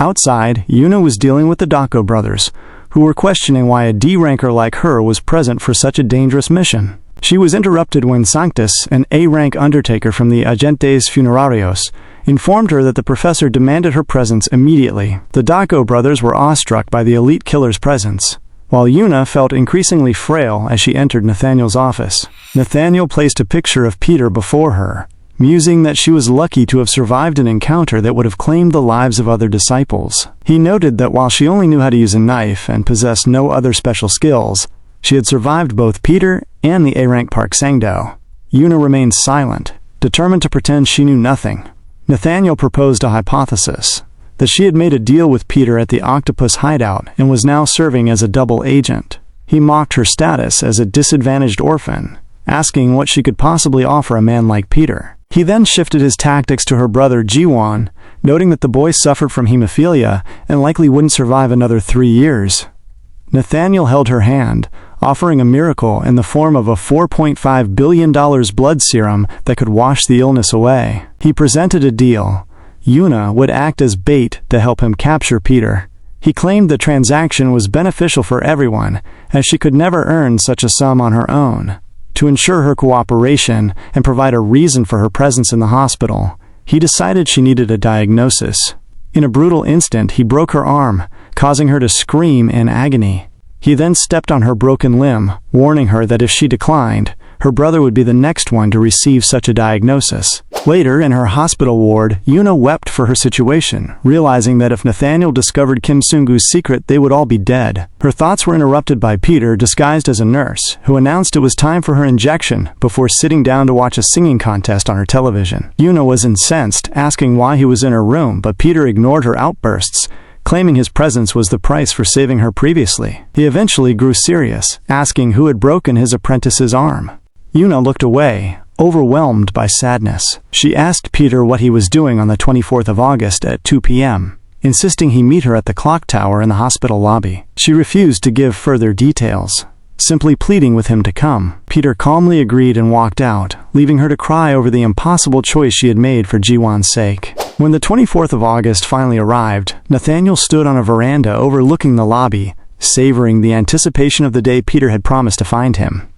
Outside, Yuna was dealing with the Dako brothers, who were questioning why a D-ranker like her was present for such a dangerous mission. She was interrupted when Sanctus, an A-rank undertaker from the Agentes Funerarios, informed her that the professor demanded her presence immediately. The Dako brothers were awestruck by the elite killer's presence, while Yuna felt increasingly frail as she entered Nathaniel's office. Nathaniel placed a picture of Peter before her, musing that she was lucky to have survived an encounter that would have claimed the lives of other disciples. He noted that while she only knew how to use a knife and possessed no other special skills, she had survived both Peter and the A-rank Park Sangdo. Yuna remained silent, determined to pretend she knew nothing. Nathaniel proposed a hypothesis, that she had made a deal with Peter at the Octopus hideout and was now serving as a double agent. He mocked her status as a disadvantaged orphan, asking what she could possibly offer a man like Peter. He then shifted his tactics to her brother Jiwon, noting that the boy suffered from hemophilia and likely wouldn't survive another 3 years. Nathaniel held her hand, offering a miracle in the form of a $4.5 billion blood serum that could wash the illness away. He presented a deal. Yuna would act as bait to help him capture Peter. He claimed the transaction was beneficial for everyone, as she could never earn such a sum on her own. To ensure her cooperation and provide a reason for her presence in the hospital, he decided she needed a diagnosis. In a brutal instant, he broke her arm, causing her to scream in agony. He then stepped on her broken limb, warning her that if she declined, her brother would be the next one to receive such a diagnosis. Later, in her hospital ward, Yuna wept for her situation, realizing that if Nathaniel discovered Kim Sungu's secret, they would all be dead. Her thoughts were interrupted by Peter, disguised as a nurse, who announced it was time for her injection before sitting down to watch a singing contest on her television. Yuna was incensed, asking why he was in her room, but Peter ignored her outbursts, claiming his presence was the price for saving her previously. He eventually grew serious, asking who had broken his apprentice's arm. Yuna looked away, overwhelmed by sadness. She asked Peter what he was doing on the 24th of August at 2 p.m., insisting he meet her at the clock tower in the hospital lobby. She refused to give further details, simply pleading with him to come. Peter calmly agreed and walked out, leaving her to cry over the impossible choice she had made for Jiwon's sake. When the 24th of August finally arrived, Nathaniel stood on a veranda overlooking the lobby, savoring the anticipation of the day Peter had promised to find him.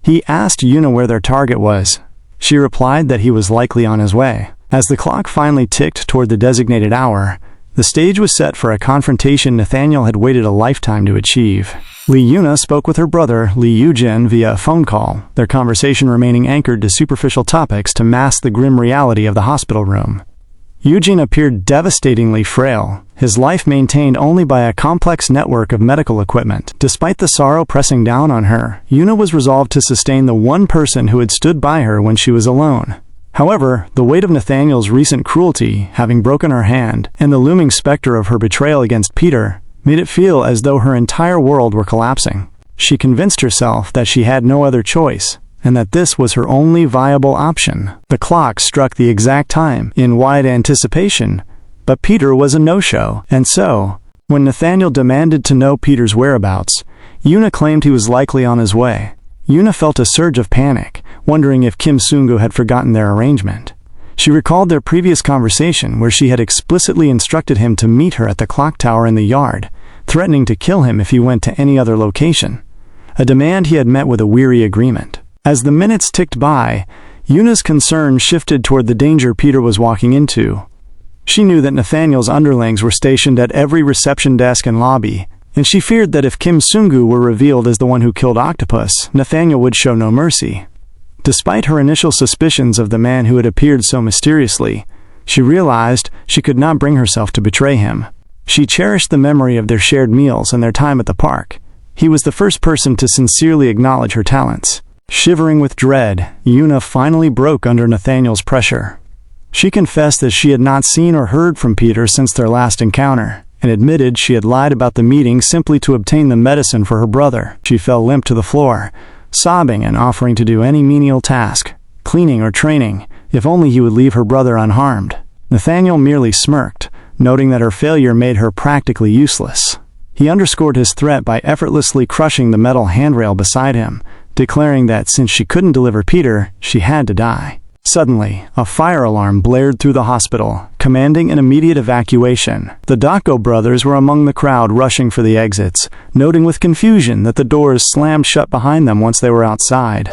He asked Yuna where their target was. She replied that he was likely on his way. As the clock finally ticked toward the designated hour, the stage was set for a confrontation Nathaniel had waited a lifetime to achieve. Yuna spoke with her brother, Yujin, via a phone call, their conversation remaining anchored to superficial topics to mask the grim reality of the hospital room. Yujin appeared devastatingly frail, his life maintained only by a complex network of medical equipment. Despite the sorrow pressing down on her, Yuna was resolved to sustain the one person who had stood by her when she was alone. However, the weight of Nathaniel's recent cruelty, having broken her hand, and the looming specter of her betrayal against Peter, made it feel as though her entire world were collapsing. She convinced herself that she had no other choice, and that this was her only viable option. The clock struck the exact time, in wide anticipation, but Peter was a no-show, and so, when Nathaniel demanded to know Peter's whereabouts, Yuna claimed he was likely on his way. Yuna felt a surge of panic, wondering if Kim Sungu had forgotten their arrangement. She recalled their previous conversation where she had explicitly instructed him to meet her at the clock tower in the yard, threatening to kill him if he went to any other location, a demand he had met with a weary agreement. As the minutes ticked by, Yuna's concern shifted toward the danger Peter was walking into. She knew that Nathaniel's underlings were stationed at every reception desk and lobby, and she feared that if Kim Sungu were revealed as the one who killed Octopus, Nathaniel would show no mercy. Despite her initial suspicions of the man who had appeared so mysteriously, she realized she could not bring herself to betray him. She cherished the memory of their shared meals and their time at the park. He was the first person to sincerely acknowledge her talents. Shivering with dread, Yuna finally broke under Nathaniel's pressure. She confessed that she had not seen or heard from Peter since their last encounter, and admitted she had lied about the meeting simply to obtain the medicine for her brother. She fell limp to the floor, sobbing and offering to do any menial task, cleaning or training, if only he would leave her brother unharmed. Nathaniel merely smirked, noting that her failure made her practically useless. He underscored his threat by effortlessly crushing the metal handrail beside him, declaring that since she couldn't deliver Peter, she had to die. Suddenly, a fire alarm blared through the hospital, commanding an immediate evacuation. The Dako brothers were among the crowd rushing for the exits, noting with confusion that the doors slammed shut behind them once they were outside.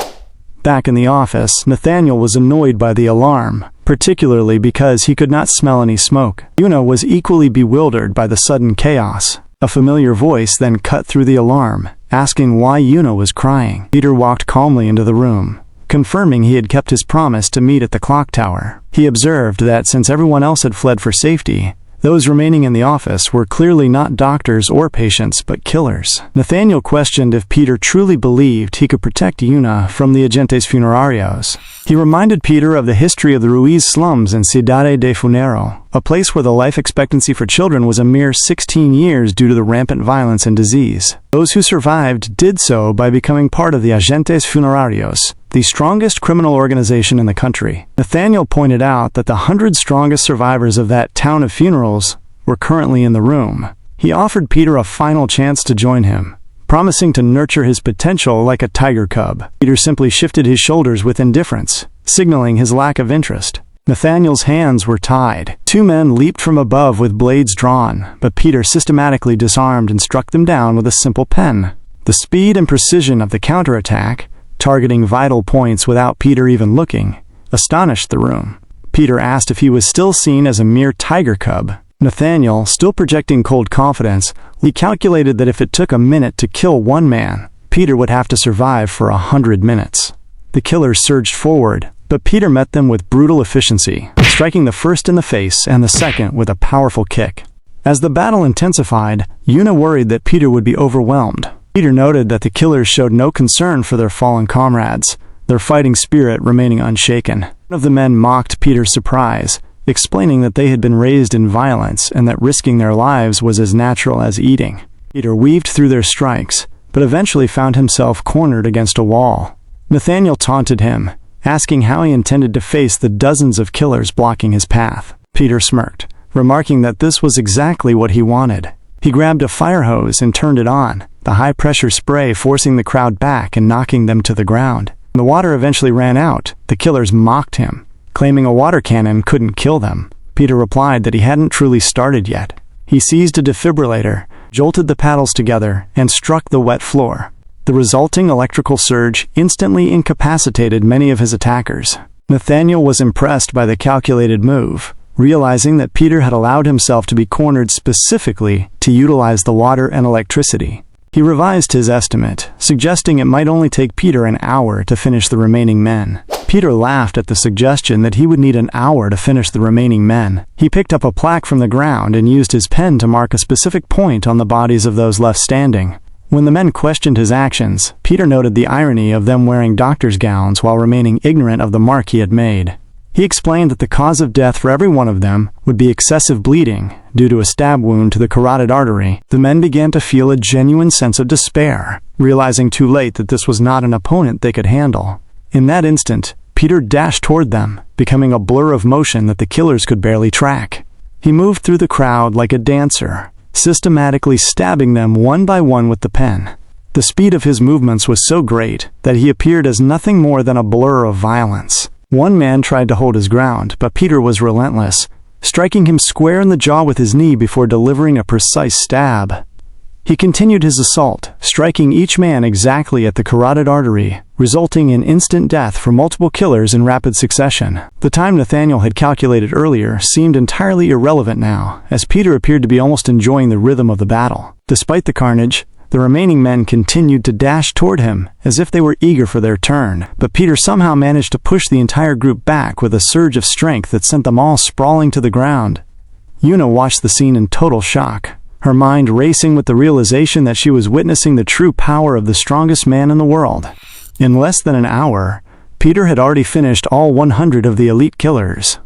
Back in the office, Nathaniel was annoyed by the alarm, particularly because he could not smell any smoke. Yuna was equally bewildered by the sudden chaos. A familiar voice then cut through the alarm, asking why Yuna was crying. Peter walked calmly into the room, confirming he had kept his promise to meet at the clock tower. He observed that since everyone else had fled for safety, those remaining in the office were clearly not doctors or patients, but killers. Nathaniel questioned if Peter truly believed he could protect Yuna from the agentes funerarios. He reminded Peter of the history of the Ruiz slums in Cidade de Funero, a place where the life expectancy for children was a mere 16 years due to the rampant violence and disease. Those who survived did so by becoming part of the agentes funerarios, the strongest criminal organization in the country. Nathaniel pointed out that the 100 strongest survivors of that town of funerals were currently in the room. He offered Peter a final chance to join him, promising to nurture his potential like a tiger cub. Peter simply shifted his shoulders with indifference, signaling his lack of interest. Nathaniel's hands were tied. Two men leaped from above with blades drawn, but Peter systematically disarmed and struck them down with a simple pen. The speed and precision of the counterattack, targeting vital points without Peter even looking, astonished the room. Peter asked if he was still seen as a mere tiger cub. Nathaniel, still projecting cold confidence, calculated that if it took a minute to kill one man, Peter would have to survive for 100 minutes. The killers surged forward, but Peter met them with brutal efficiency, striking the first in the face and the second with a powerful kick. As the battle intensified, Yuna worried that Peter would be overwhelmed. Peter noted that the killers showed no concern for their fallen comrades, their fighting spirit remaining unshaken. One of the men mocked Peter's surprise, explaining that they had been raised in violence and that risking their lives was as natural as eating. Peter weaved through their strikes, but eventually found himself cornered against a wall. Nathaniel taunted him, asking how he intended to face the dozens of killers blocking his path. Peter smirked, remarking that this was exactly what he wanted. He grabbed a fire hose and turned it on, the high-pressure spray forcing the crowd back and knocking them to the ground. When the water eventually ran out, the killers mocked him, claiming a water cannon couldn't kill them. Peter replied that he hadn't truly started yet. He seized a defibrillator, jolted the paddles together, and struck the wet floor. The resulting electrical surge instantly incapacitated many of his attackers. Nathaniel was impressed by the calculated move, realizing that Peter had allowed himself to be cornered specifically to utilize the water and electricity. He revised his estimate, suggesting it might only take Peter an hour to finish the remaining men. Peter laughed at the suggestion that he would need an hour to finish the remaining men. He picked up a plaque from the ground and used his pen to mark a specific point on the bodies of those left standing. When the men questioned his actions, Peter noted the irony of them wearing doctor's gowns while remaining ignorant of the mark he had made. He explained that the cause of death for every one of them would be excessive bleeding due to a stab wound to the carotid artery. The men began to feel a genuine sense of despair, realizing too late that this was not an opponent they could handle. In that instant, Peter dashed toward them, becoming a blur of motion that the killers could barely track. He moved through the crowd like a dancer, systematically stabbing them one by one with the pen. The speed of his movements was so great that he appeared as nothing more than a blur of violence. One man tried to hold his ground, but Peter was relentless, striking him square in the jaw with his knee before delivering a precise stab. He continued his assault, striking each man exactly at the carotid artery, resulting in instant death for multiple killers in rapid succession. The time Nathaniel had calculated earlier seemed entirely irrelevant now, as Peter appeared to be almost enjoying the rhythm of the battle. Despite the carnage, the remaining men continued to dash toward him, as if they were eager for their turn, but Peter somehow managed to push the entire group back with a surge of strength that sent them all sprawling to the ground. Yuna watched the scene in total shock, her mind racing with the realization that she was witnessing the true power of the strongest man in the world. In less than an hour, Peter had already finished all 100 of the elite killers.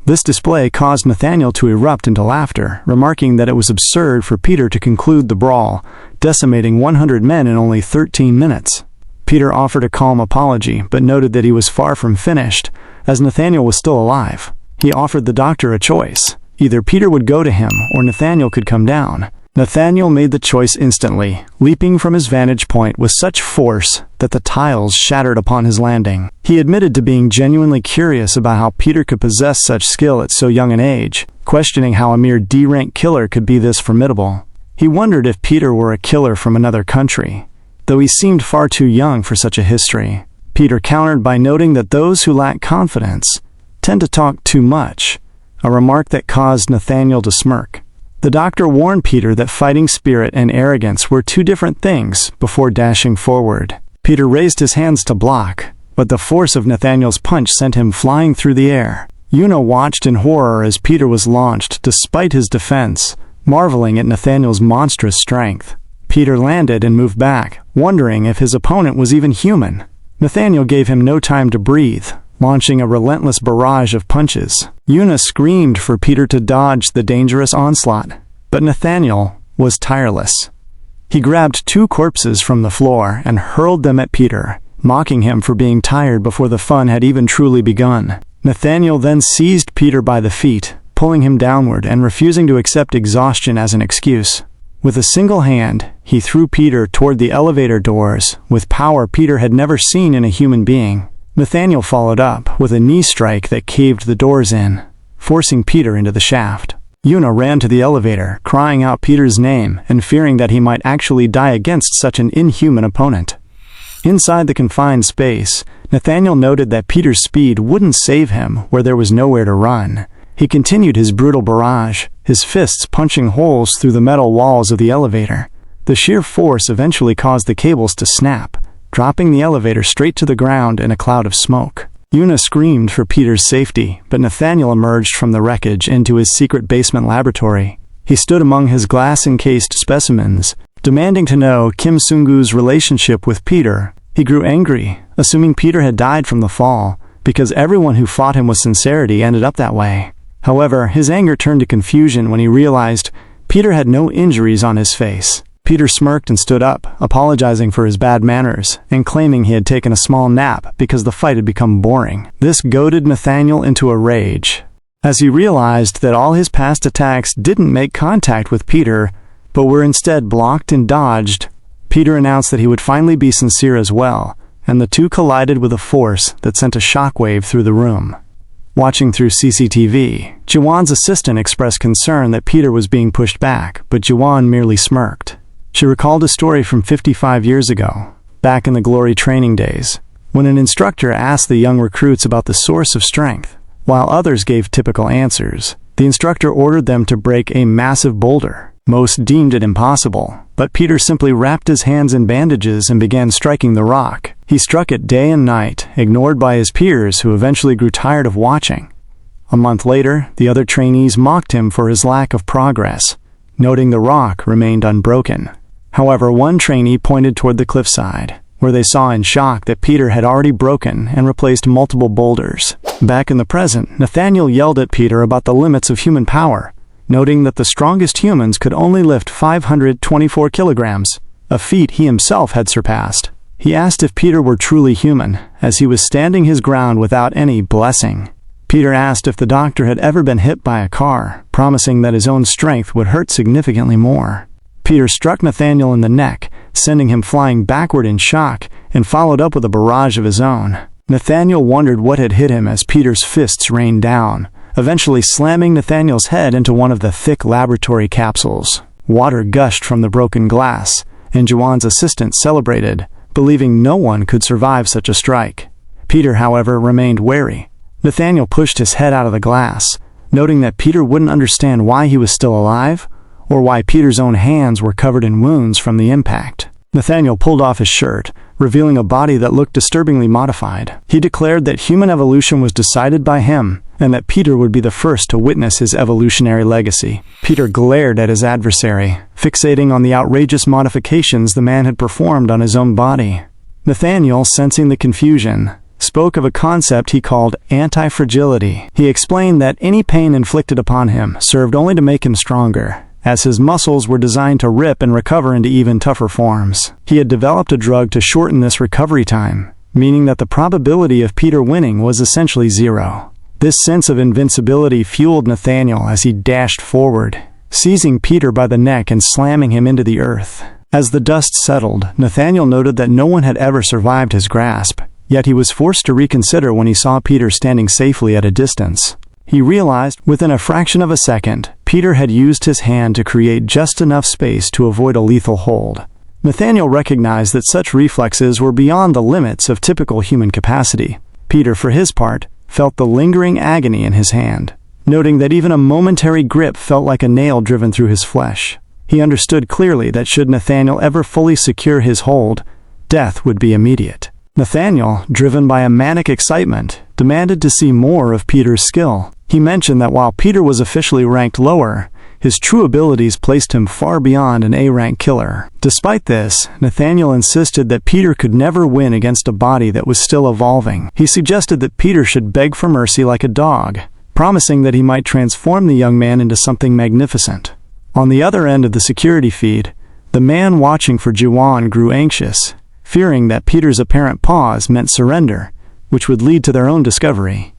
This display caused Nathaniel to erupt into laughter, remarking that it was absurd for Peter to conclude the brawl, decimating 100 men in only 13 minutes. Peter offered a calm apology, but noted that he was far from finished, as Nathaniel was still alive. He offered the doctor a choice. Either Peter would go to him, or Nathaniel could come down. Nathaniel made the choice instantly, leaping from his vantage point with such force that the tiles shattered upon his landing. He admitted to being genuinely curious about how Peter could possess such skill at so young an age, questioning how a mere D-rank killer could be this formidable. He wondered if Peter were a killer from another country, though he seemed far too young for such a history. Peter countered by noting that those who lack confidence tend to talk too much, a remark that caused Nathaniel to smirk. The doctor warned Peter that fighting spirit and arrogance were two different things before dashing forward. Peter raised his hands to block, but the force of Nathaniel's punch sent him flying through the air. Yuna watched in horror as Peter was launched despite his defense, marveling at Nathaniel's monstrous strength. Peter landed and moved back, wondering if his opponent was even human. Nathaniel gave him no time to breathe, launching a relentless barrage of punches. Yuna screamed for Peter to dodge the dangerous onslaught, but Nathaniel was tireless. He grabbed 2 corpses from the floor and hurled them at Peter, mocking him for being tired before the fun had even truly begun. Nathaniel then seized Peter by the feet, pulling him downward and refusing to accept exhaustion as an excuse. With a single hand, he threw Peter toward the elevator doors with power Peter had never seen in a human being. Nathaniel followed up with a knee strike that caved the doors in, forcing Peter into the shaft. Yuna ran to the elevator, crying out Peter's name and fearing that he might actually die against such an inhuman opponent. Inside the confined space, Nathaniel noted that Peter's speed wouldn't save him where there was nowhere to run. He continued his brutal barrage, his fists punching holes through the metal walls of the elevator. The sheer force eventually caused the cables to snap, dropping the elevator straight to the ground in a cloud of smoke. Yuna screamed for Peter's safety, but Nathaniel emerged from the wreckage into his secret basement laboratory. He stood among his glass-encased specimens, demanding to know Kim Sungu's relationship with Peter. He grew angry, assuming Peter had died from the fall, because everyone who fought him with sincerity ended up that way. However, his anger turned to confusion when he realized Peter had no injuries on his face. Peter smirked and stood up, apologizing for his bad manners, and claiming he had taken a small nap because the fight had become boring. This goaded Nathaniel into a rage, as he realized that all his past attacks didn't make contact with Peter, but were instead blocked and dodged. Peter announced that he would finally be sincere as well, and the two collided with a force that sent a shockwave through the room. Watching through CCTV, Jiwan's assistant expressed concern that Peter was being pushed back, but Jiwan merely smirked. She recalled a story from 55 years ago, back in the glory training days, when an instructor asked the young recruits about the source of strength. While others gave typical answers, the instructor ordered them to break a massive boulder. Most deemed it impossible, but Peter simply wrapped his hands in bandages and began striking the rock. He struck it day and night, ignored by his peers who eventually grew tired of watching. A month later, the other trainees mocked him for his lack of progress, noting the rock remained unbroken. However, one trainee pointed toward the cliffside, where they saw in shock that Peter had already broken and replaced multiple boulders. Back in the present, Nathaniel yelled at Peter about the limits of human power, noting that the strongest humans could only lift 524 kilograms, a feat he himself had surpassed. He asked if Peter were truly human, as he was standing his ground without any blessing. Peter asked if the doctor had ever been hit by a car, promising that his own strength would hurt significantly more. Peter struck Nathaniel in the neck, sending him flying backward in shock, and followed up with a barrage of his own. Nathaniel wondered what had hit him as Peter's fists rained down, eventually slamming Nathaniel's head into one of the thick laboratory capsules. Water gushed from the broken glass, and Juwan's assistant celebrated, believing no one could survive such a strike. Peter, however, remained wary. Nathaniel pushed his head out of the glass, noting that Peter wouldn't understand why he was still alive, or why Peter's own hands were covered in wounds from the impact. Nathaniel pulled off his shirt, revealing a body that looked disturbingly modified. He declared that human evolution was decided by him, and that Peter would be the first to witness his evolutionary legacy. Peter glared at his adversary, fixating on the outrageous modifications the man had performed on his own body. Nathaniel, sensing the confusion, spoke of a concept he called anti-fragility. He explained that any pain inflicted upon him served only to make him stronger, as his muscles were designed to rip and recover into even tougher forms. He had developed a drug to shorten this recovery time, meaning that the probability of Peter winning was essentially zero. This sense of invincibility fueled Nathaniel as he dashed forward, seizing Peter by the neck and slamming him into the earth. As the dust settled, Nathaniel noted that no one had ever survived his grasp, yet he was forced to reconsider when he saw Peter standing safely at a distance. He realized, within a fraction of a second, Peter had used his hand to create just enough space to avoid a lethal hold. Nathaniel recognized that such reflexes were beyond the limits of typical human capacity. Peter, for his part, felt the lingering agony in his hand, noting that even a momentary grip felt like a nail driven through his flesh. He understood clearly that should Nathaniel ever fully secure his hold, death would be immediate. Nathaniel, driven by a manic excitement, demanded to see more of Peter's skill. He mentioned that while Peter was officially ranked lower, his true abilities placed him far beyond an A-rank killer. Despite this, Nathaniel insisted that Peter could never win against a body that was still evolving. He suggested that Peter should beg for mercy like a dog, promising that he might transform the young man into something magnificent. On the other end of the security feed, the man watching for Juwan grew anxious, fearing that Peter's apparent pause meant surrender, which would lead to their own discovery.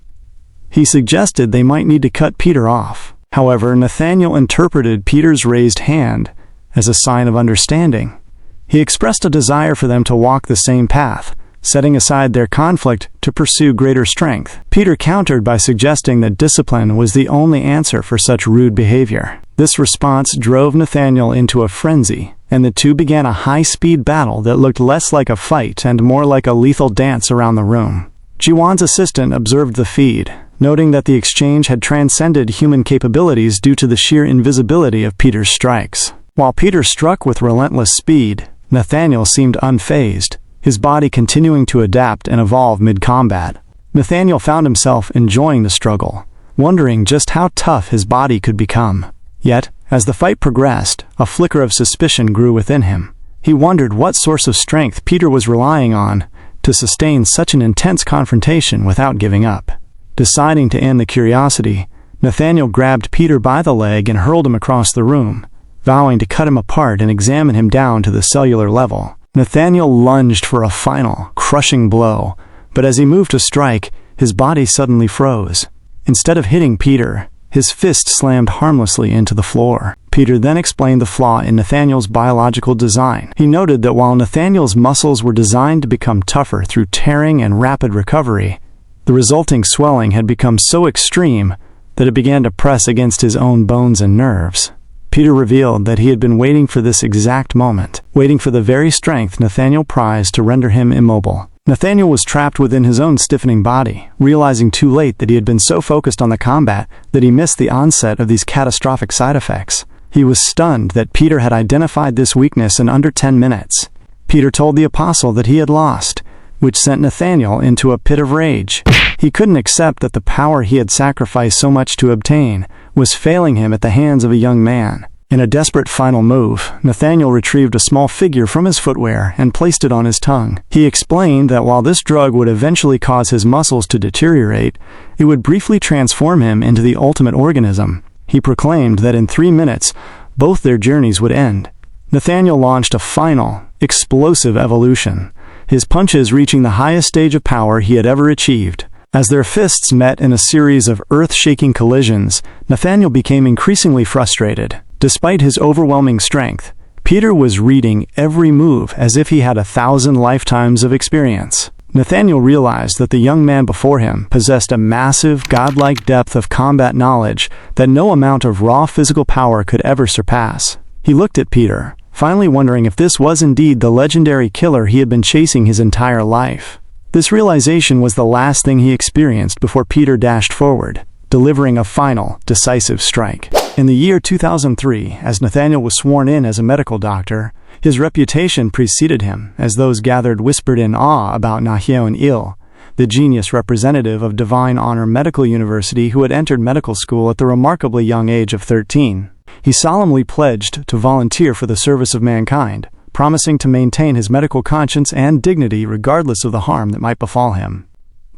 He suggested they might need to cut Peter off. However, Nathaniel interpreted Peter's raised hand as a sign of understanding. He expressed a desire for them to walk the same path, setting aside their conflict to pursue greater strength. Peter countered by suggesting that discipline was the only answer for such rude behavior. This response drove Nathaniel into a frenzy, and the two began a high-speed battle that looked less like a fight and more like a lethal dance around the room. Jiwan's assistant observed the feed, noting that the exchange had transcended human capabilities due to the sheer invisibility of Peter's strikes. While Peter struck with relentless speed, Nathaniel seemed unfazed, his body continuing to adapt and evolve mid-combat. Nathaniel found himself enjoying the struggle, wondering just how tough his body could become. Yet, as the fight progressed, a flicker of suspicion grew within him. He wondered what source of strength Peter was relying on to sustain such an intense confrontation without giving up. Deciding to end the curiosity, Nathaniel grabbed Peter by the leg and hurled him across the room, vowing to cut him apart and examine him down to the cellular level. Nathaniel lunged for a final, crushing blow, but as he moved to strike, his body suddenly froze. Instead of hitting Peter, his fist slammed harmlessly into the floor. Peter then explained the flaw in Nathaniel's biological design. He noted that while Nathaniel's muscles were designed to become tougher through tearing and rapid recovery, the resulting swelling had become so extreme that it began to press against his own bones and nerves. Peter revealed that he had been waiting for this exact moment, waiting for the very strength Nathaniel prized to render him immobile. Nathaniel was trapped within his own stiffening body, realizing too late that he had been so focused on the combat that he missed the onset of these catastrophic side effects. He was stunned that Peter had identified this weakness in under 10 minutes. Peter told the apostle that he had lost, which sent Nathaniel into a pit of rage. He couldn't accept that the power he had sacrificed so much to obtain was failing him at the hands of a young man. In a desperate final move, Nathaniel retrieved a small figure from his footwear and placed it on his tongue. He explained that while this drug would eventually cause his muscles to deteriorate, it would briefly transform him into the ultimate organism. He proclaimed that in 3 minutes, both their journeys would end. Nathaniel launched a final, explosive evolution, his punches reaching the highest stage of power he had ever achieved. As their fists met in a series of earth-shaking collisions, Nathaniel became increasingly frustrated. Despite his overwhelming strength, Peter was reading every move as if he had 1,000 lifetimes of experience. Nathaniel realized that the young man before him possessed a massive, godlike depth of combat knowledge that no amount of raw physical power could ever surpass. He looked at Peter, finally wondering if this was indeed the legendary killer he had been chasing his entire life. This realization was the last thing he experienced before Peter dashed forward, delivering a final, decisive strike. In the year 2003, as Nathaniel was sworn in as a medical doctor, his reputation preceded him, as those gathered whispered in awe about Nathaniel, the genius representative of Divine Honor Medical University who had entered medical school at the remarkably young age of 13. He solemnly pledged to volunteer for the service of mankind, promising to maintain his medical conscience and dignity regardless of the harm that might befall him.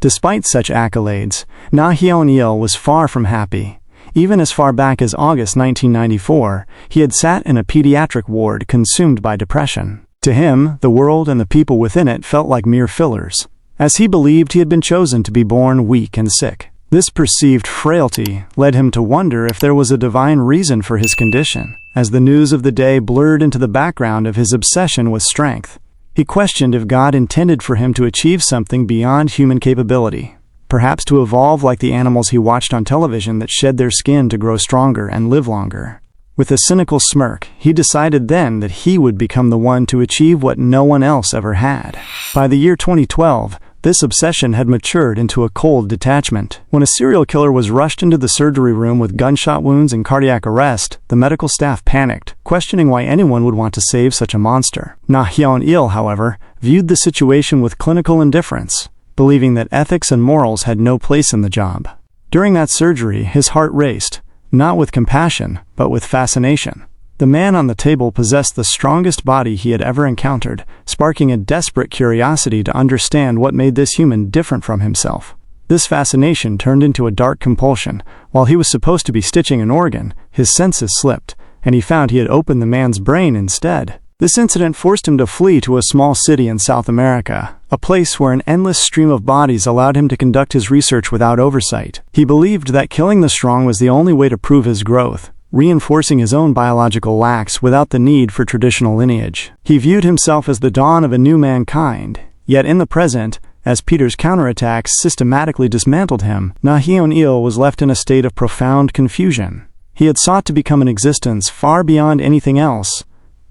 Despite such accolades, Nathaniel was far from happy. Even as far back as August 1994, he had sat in a pediatric ward consumed by depression. To him, the world and the people within it felt like mere fillers, as he believed he had been chosen to be born weak and sick. This perceived frailty led him to wonder if there was a divine reason for his condition, as the news of the day blurred into the background of his obsession with strength. He questioned if God intended for him to achieve something beyond human capability, perhaps to evolve like the animals he watched on television that shed their skin to grow stronger and live longer. With a cynical smirk, he decided then that he would become the one to achieve what no one else ever had. By the year 2012, this obsession had matured into a cold detachment. When a serial killer was rushed into the surgery room with gunshot wounds and cardiac arrest, the medical staff panicked, questioning why anyone would want to save such a monster. Nathaniel, however, viewed the situation with clinical indifference, believing that ethics and morals had no place in the job. During that surgery, his heart raced, not with compassion, but with fascination. The man on the table possessed the strongest body he had ever encountered, sparking a desperate curiosity to understand what made this human different from himself. This fascination turned into a dark compulsion. While he was supposed to be stitching an organ, his senses slipped, and he found he had opened the man's brain instead. This incident forced him to flee to a small city in South America, a place where an endless stream of bodies allowed him to conduct his research without oversight. He believed that killing the strong was the only way to prove his growth, reinforcing his own biological lacks without the need for traditional lineage. He viewed himself as the dawn of a new mankind, yet in the present, as Peter's counterattacks systematically dismantled him, Nathaniel was left in a state of profound confusion. He had sought to become an existence far beyond anything else,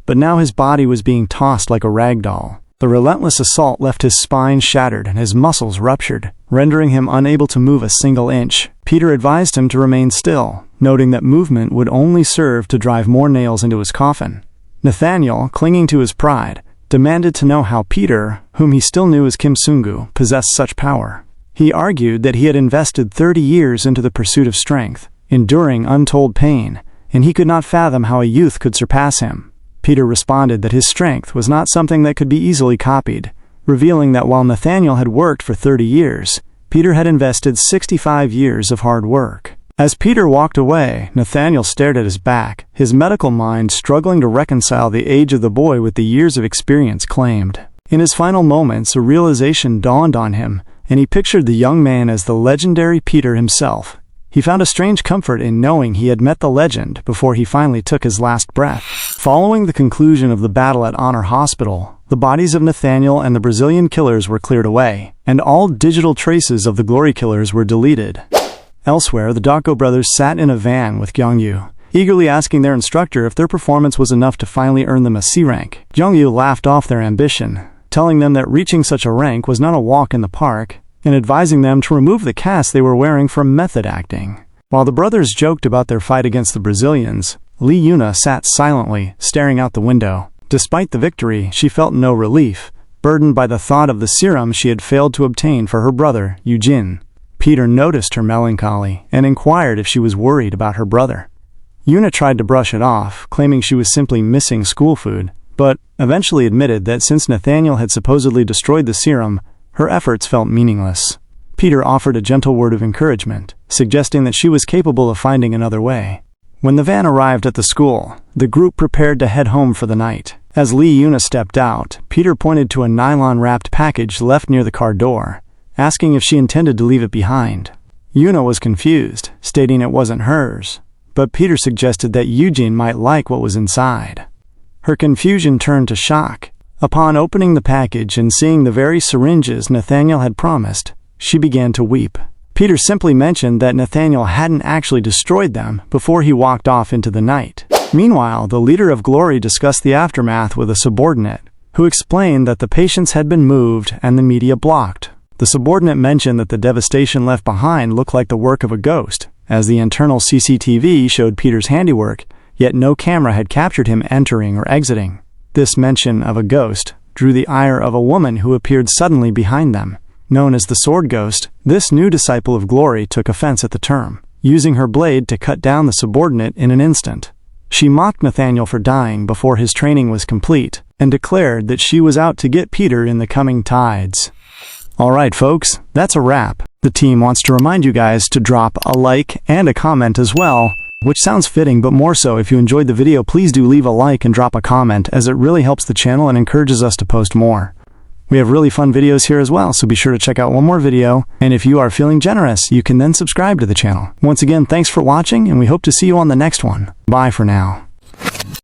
but now his body was being tossed like a rag doll. The relentless assault left his spine shattered and his muscles ruptured, rendering him unable to move a single inch. Peter advised him to remain still, noting that movement would only serve to drive more nails into his coffin. Nathaniel, clinging to his pride, demanded to know how Peter, whom he still knew as Kim Sungu, possessed such power. He argued that he had invested 30 years into the pursuit of strength, enduring untold pain, and he could not fathom how a youth could surpass him. Peter responded that his strength was not something that could be easily copied, revealing that while Nathaniel had worked for 30 years, Peter had invested 65 years of hard work. As Peter walked away, Nathaniel stared at his back, his medical mind struggling to reconcile the age of the boy with the years of experience claimed. In his final moments, a realization dawned on him, and he pictured the young man as the legendary Peter himself. He found a strange comfort in knowing he had met the legend before he finally took his last breath. Following the conclusion of the battle at Honor Hospital, the bodies of Nathaniel and the Brazilian killers were cleared away, and all digital traces of the Glory Killers were deleted. Elsewhere, the Dako brothers sat in a van with Gyeongyu, eagerly asking their instructor if their performance was enough to finally earn them a C rank. Gyeongyu laughed off their ambition, telling them that reaching such a rank was not a walk in the park, and advising them to remove the cast they were wearing for method acting. While the brothers joked about their fight against the Brazilians, Yuna sat silently, staring out the window. Despite the victory, she felt no relief, burdened by the thought of the serum she had failed to obtain for her brother, Yujin. Peter noticed her melancholy and inquired if she was worried about her brother. Yuna tried to brush it off, claiming she was simply missing school food, but eventually admitted that since Nathaniel had supposedly destroyed the serum, her efforts felt meaningless. Peter offered a gentle word of encouragement, suggesting that she was capable of finding another way. When the van arrived at the school, the group prepared to head home for the night. As Yuna stepped out, Peter pointed to a nylon-wrapped package left near the car door, asking if she intended to leave it behind. Yuna was confused, stating it wasn't hers, but Peter suggested that Yujin might like what was inside. Her confusion turned to shock. Upon opening the package and seeing the very syringes Nathaniel had promised, she began to weep. Peter simply mentioned that Nathaniel hadn't actually destroyed them before he walked off into the night. Meanwhile, the leader of Glory discussed the aftermath with a subordinate, who explained that the patients had been moved and the media blocked. The subordinate mentioned that the devastation left behind looked like the work of a ghost, as the internal CCTV showed Peter's handiwork, yet no camera had captured him entering or exiting. This mention of a ghost drew the ire of a woman who appeared suddenly behind them. Known as the Sword Ghost, this new disciple of Glory took offense at the term, using her blade to cut down the subordinate in an instant. She mocked Nathaniel for dying before his training was complete, and declared that she was out to get Peter in the coming tides. Alright folks, that's a wrap. The team wants to remind you guys to drop a like and a comment as well, which sounds fitting, but more so if you enjoyed the video, please do leave a like and drop a comment, as it really helps the channel and encourages us to post more. We have really fun videos here as well, so be sure to check out one more video, and if you are feeling generous, you can then subscribe to the channel. Once again, thanks for watching, and we hope to see you on the next one. Bye for now.